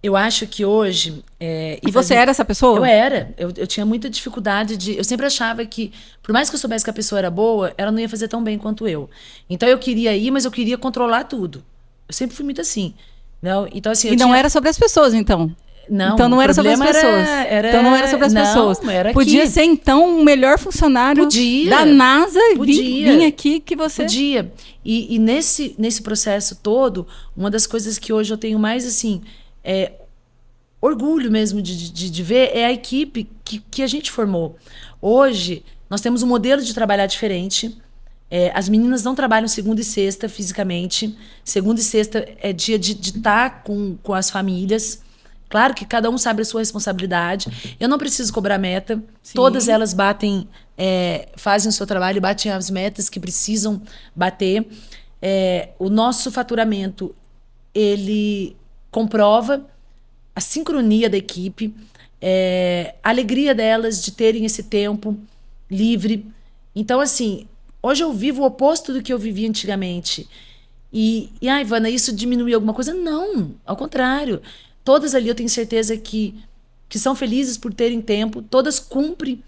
Eu acho que hoje... E você era essa pessoa? Eu era. Eu tinha muita dificuldade de... Eu sempre achava que, por mais que eu soubesse que a pessoa era boa, ela não ia fazer tão bem quanto eu. Então eu queria ir, mas eu queria controlar tudo. Eu sempre fui muito assim. Não? Então, assim, não era sobre as pessoas, então? Não, então não era sobre as pessoas. Então não era sobre as pessoas. Podia ser, então, o melhor funcionário da NASA vir aqui que você... Podia. E nesse processo todo, uma das coisas que hoje eu tenho mais, assim... orgulho mesmo de ver é a equipe que a gente formou. Hoje, nós temos um modelo de trabalhar diferente. As meninas não trabalham segunda e sexta fisicamente. Segunda e sexta é dia de estar com as famílias. Claro que cada um sabe a sua responsabilidade. Eu não preciso cobrar meta. Sim. Todas elas fazem o seu trabalho, batem as metas que precisam bater. O nosso faturamento, ele comprova a sincronia da equipe, a alegria delas de terem esse tempo livre. Então, assim, hoje eu vivo o oposto do que eu vivia antigamente. Ivana, isso diminuiu alguma coisa? Não, ao contrário. Todas ali eu tenho certeza que são felizes por terem tempo, todas cumprem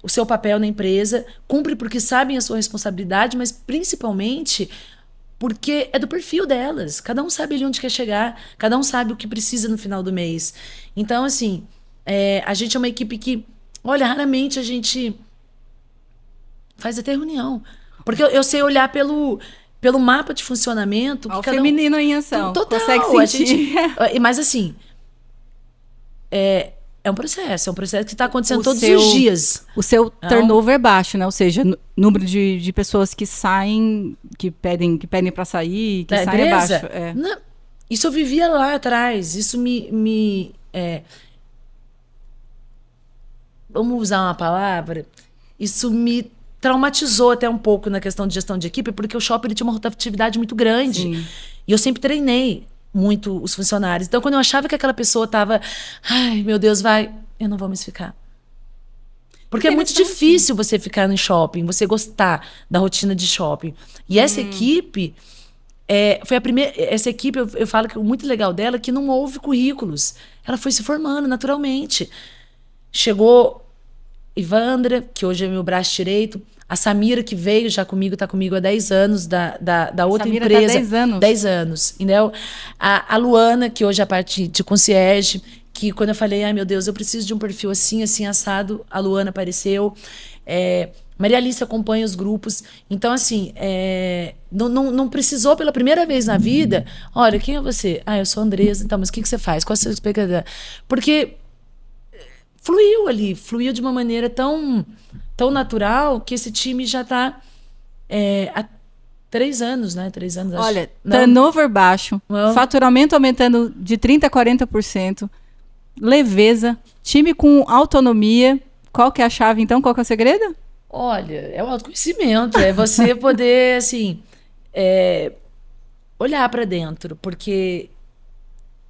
o seu papel na empresa, cumpre porque sabem a sua responsabilidade, mas principalmente porque é do perfil delas. Cada um sabe ali onde quer chegar, cada um sabe o que precisa no final do mês. Então, assim, a gente é uma equipe que, olha, raramente a gente faz até reunião. Porque eu sei olhar pelo mapa de funcionamento. O feminino em ação. Total. Consegue sentir. Mas assim, é um processo que está acontecendo todos os dias. O seu turnover é baixo, né? Ou seja, número de pessoas que saem, que pedem para sair, que saem é baixo. Não, isso eu vivia lá atrás. Isso vamos usar uma palavra? Isso me traumatizou até um pouco na questão de gestão de equipe, porque o shopping ele tinha uma rotatividade muito grande. Sim. E eu sempre treinei muito os funcionários. Então, quando eu achava que aquela pessoa estava, ai, meu Deus, eu não vou mais ficar. Porque é muito difícil você ficar no shopping, você gostar da rotina de shopping. E essa equipe, foi a primeira. Essa equipe, eu falo que o muito legal dela é que não houve currículos. Ela foi se formando naturalmente. Chegou Ivandra, que hoje é meu braço direito. A Samira, que veio já comigo, está comigo há 10 anos, da outra Samira empresa. Tá 10 anos. 10 anos, entendeu? A Luana, que hoje é a parte de concierge, que quando eu falei, ai meu Deus, eu preciso de um perfil assim, assim, assado, a Luana apareceu. Maria Alice acompanha os grupos. Então, assim, não precisou pela primeira vez na vida, olha, quem é você? Ah, eu sou a Andresa, então, mas o que você faz? Qual é a sua expectativa? Porque fluiu de uma maneira tão natural que esse time já está há 3 anos, né? 3 anos, acho. Olha, turnover baixo, faturamento aumentando de 30% a 40%, leveza, time com autonomia. Qual que é a chave, então? Qual que é o segredo? Olha, é o autoconhecimento, é você poder, assim, olhar para dentro, porque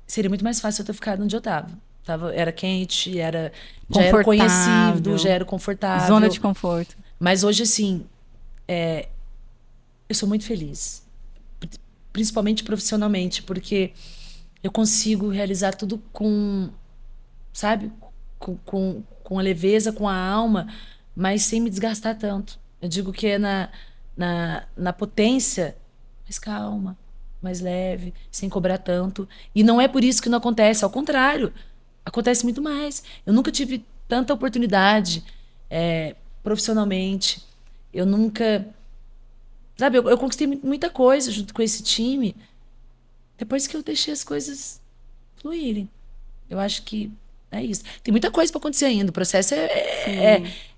seria muito mais fácil eu ter ficado onde eu estava. Era quente, já era conhecido, já era confortável. Zona de conforto. Mas hoje, assim, eu sou muito feliz. Principalmente profissionalmente, porque eu consigo realizar tudo com, sabe? Com a leveza, com a alma, mas sem me desgastar tanto. Eu digo que é na potência, mais calma, mais leve, sem cobrar tanto. E não é por isso que não acontece, ao contrário. Acontece muito mais. Eu nunca tive tanta oportunidade profissionalmente. Eu nunca... Sabe, eu conquistei muita coisa junto com esse time depois que eu deixei as coisas fluírem. Eu acho que é isso. Tem muita coisa para acontecer ainda. O processo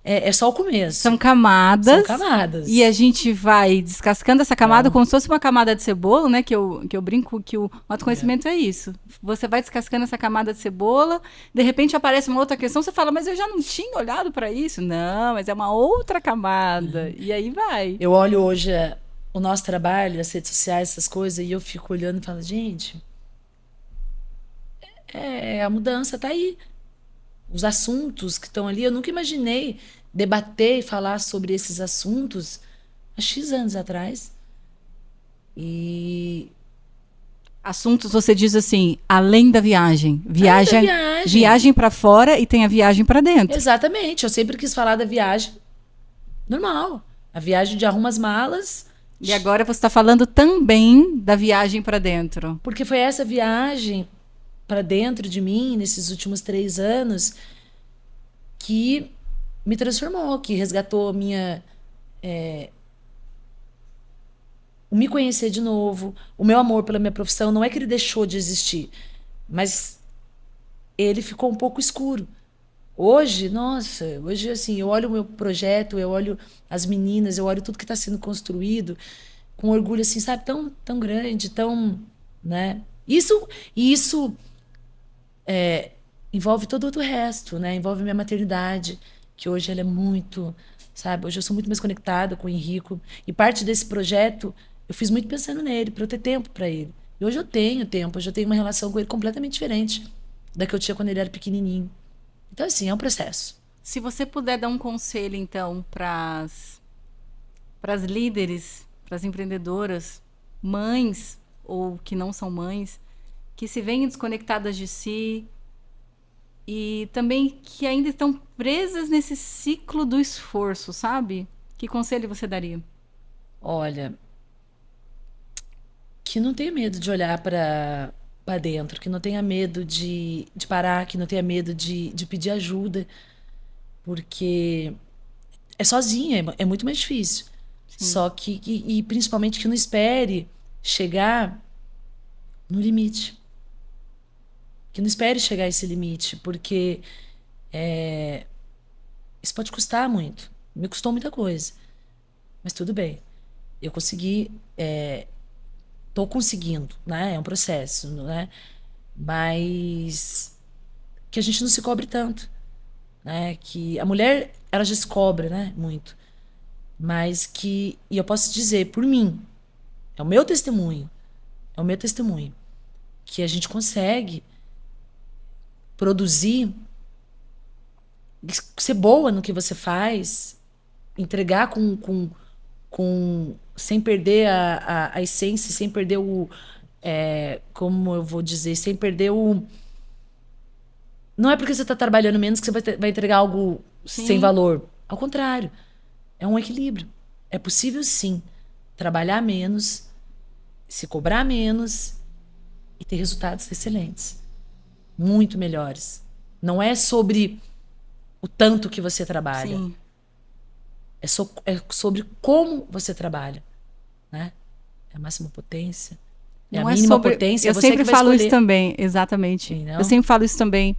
é só o começo. São camadas. São camadas. E a gente vai descascando essa camada como se fosse uma camada de cebola, né? Que eu brinco que o autoconhecimento é isso. Você vai descascando essa camada de cebola, de repente aparece uma outra questão, você fala, mas eu já não tinha olhado para isso. Não, mas é uma outra camada. E aí vai. Eu olho hoje o nosso trabalho, as redes sociais, essas coisas, e eu fico olhando e falo, gente... a mudança está aí. Os assuntos que estão ali, eu nunca imaginei debater e falar sobre esses assuntos há X anos atrás. E... Assuntos, você diz assim, além da viagem. Viagem para fora e tem a viagem para dentro. Exatamente. Eu sempre quis falar da viagem normal. A viagem de arruma as malas. E agora você está falando também da viagem para dentro. Porque foi essa viagem para dentro de mim, nesses últimos 3 anos, que me transformou, que resgatou a minha... o me conhecer de novo, o meu amor pela minha profissão. Não é que ele deixou de existir, mas ele ficou um pouco escuro. Hoje, assim, eu olho o meu projeto, eu olho as meninas, eu olho tudo que está sendo construído com orgulho, assim, sabe, tão grande, tão, né? Isso envolve todo outro resto, né? Envolve minha maternidade, que hoje ela é muito, sabe? Hoje eu sou muito mais conectada com o Henrico. E parte desse projeto eu fiz muito pensando nele, para eu ter tempo para ele. E hoje eu tenho tempo, hoje eu tenho uma relação com ele completamente diferente da que eu tinha quando ele era pequenininho. Então, assim, é um processo. Se você puder dar um conselho, então, para as líderes, para as empreendedoras, mães ou que não são mães, que se veem desconectadas de si, e também que ainda estão presas nesse ciclo do esforço, sabe? Que conselho você daria? Olha, que não tenha medo de olhar para dentro, que não tenha medo de parar, que não tenha medo de pedir ajuda, porque é sozinha, é muito mais difícil. Sim. Só e principalmente que não espere chegar no limite. Que não espere chegar a esse limite, porque isso pode custar muito. Me custou muita coisa. Mas tudo bem. Eu consegui, tô conseguindo, né? É um processo, né? Mas que a gente não se cobre tanto, né? Que a mulher, ela já se cobra, né? Muito. Mas e eu posso dizer, por mim, é o meu testemunho, que a gente consegue produzir, ser boa no que você faz, entregar sem perder a essência, sem perder como eu vou dizer, sem perder o... Não é porque você está trabalhando menos que você vai entregar algo sem Sim. valor. Ao contrário, é um equilíbrio. É possível, sim, trabalhar menos, se cobrar menos e ter resultados excelentes, muito melhores. Não é sobre o tanto que você trabalha, Sim. é sobre como você trabalha, né? É a máxima potência, é a Não é mínima sobre. potência, é Eu você sempre que vai falo isso escolher. também, exatamente. Eu Entendeu? sempre falo isso também.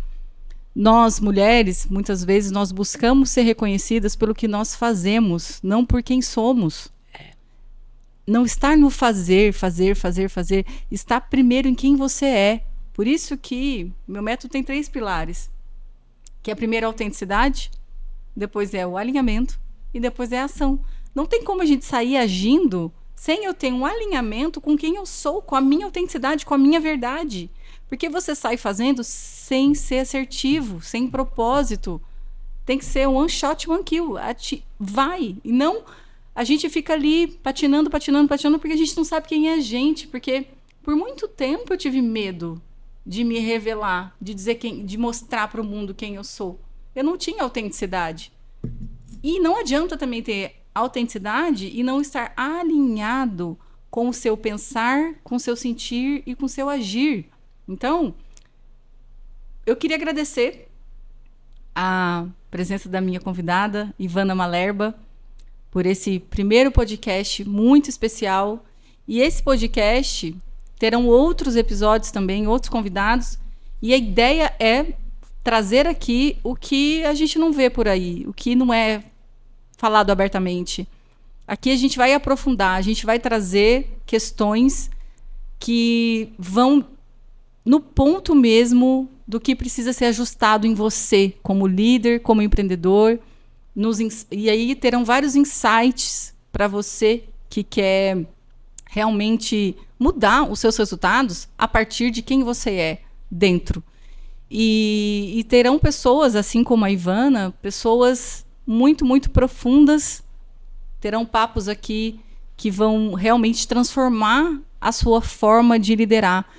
Nós, mulheres, muitas vezes nós buscamos ser reconhecidas pelo que nós fazemos, não por quem somos. Não estar no fazer, estar primeiro em quem você é. Por isso que meu método tem 3 pilares, que é primeiro a autenticidade, depois é o alinhamento e depois é a ação. Não tem como a gente sair agindo sem eu ter um alinhamento com quem eu sou, com a minha autenticidade, com a minha verdade. Porque você sai fazendo sem ser assertivo, sem propósito. Tem que ser one shot, one kill. Vai. E não a gente fica ali patinando, porque a gente não sabe quem é a gente. Porque por muito tempo eu tive medo de me revelar, de dizer de mostrar para o mundo quem eu sou. Eu não tinha autenticidade. E não adianta também ter autenticidade e não estar alinhado com o seu pensar, com o seu sentir e com o seu agir. Então, eu queria agradecer a presença da minha convidada, Ivana Malerba, por esse primeiro podcast muito especial. E esse podcast terão outros episódios também, outros convidados. E a ideia é trazer aqui o que a gente não vê por aí, o que não é falado abertamente. Aqui a gente vai aprofundar, a gente vai trazer questões que vão no ponto mesmo do que precisa ser ajustado em você, como líder, como empreendedor. E aí terão vários insights para você que quer realmente mudar os seus resultados a partir de quem você é dentro. E terão pessoas, assim como a Ivana, pessoas muito, muito profundas, terão papos aqui que vão realmente transformar a sua forma de liderar.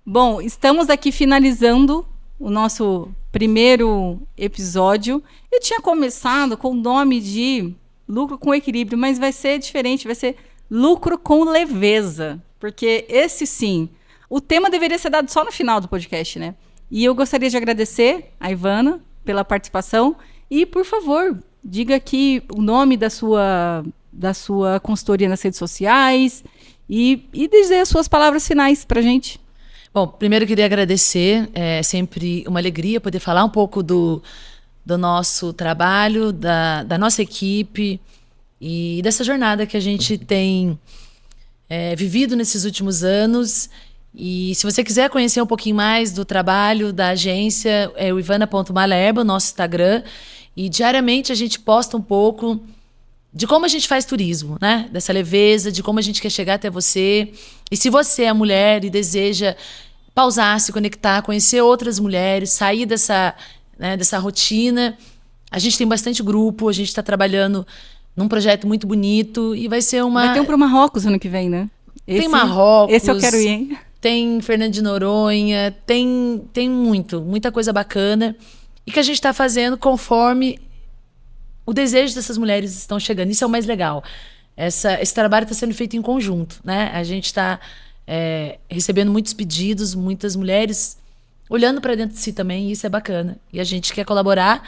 Bom, estamos aqui finalizando o nosso primeiro episódio. Eu tinha começado com o nome de Lucro com Equilíbrio, mas vai ser diferente, vai ser Lucro com Leveza, porque esse sim, o tema deveria ser dado só no final do podcast, né? E eu gostaria de agradecer a Ivana pela participação e, por favor, diga aqui o nome da sua consultoria nas redes sociais e dizer as suas palavras finais pra gente. Bom, primeiro eu queria agradecer, é sempre uma alegria poder falar um pouco do nosso trabalho, da nossa equipe e dessa jornada que a gente tem vivido nesses últimos anos. E se você quiser conhecer um pouquinho mais do trabalho da agência, é o ivana.malerba, o nosso Instagram, e diariamente a gente posta um pouco de como a gente faz turismo, né? Dessa leveza, de como a gente quer chegar até você. E se você é mulher e deseja pausar, se conectar, conhecer outras mulheres, sair dessa rotina, a gente tem bastante grupo, a gente está trabalhando num projeto muito bonito e vai ser uma... Vai ter um para Marrocos ano que vem, né? Tem Marrocos. Esse eu quero ir, hein? Tem Fernando de Noronha, tem muita coisa bacana. e que a gente está fazendo conforme o desejo dessas mulheres estão chegando. Isso é o mais legal. Esse trabalho está sendo feito em conjunto, né? A gente está recebendo muitos pedidos, muitas mulheres olhando para dentro de si também, e isso é bacana. E a gente quer colaborar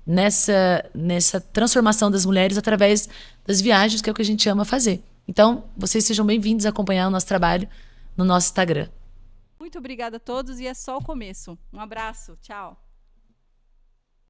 nessa transformação das mulheres através das viagens, que é o que a gente ama fazer. Então, vocês sejam bem-vindos a acompanhar o nosso trabalho no nosso Instagram. Muito obrigada a todos e é só o começo. Um abraço, tchau.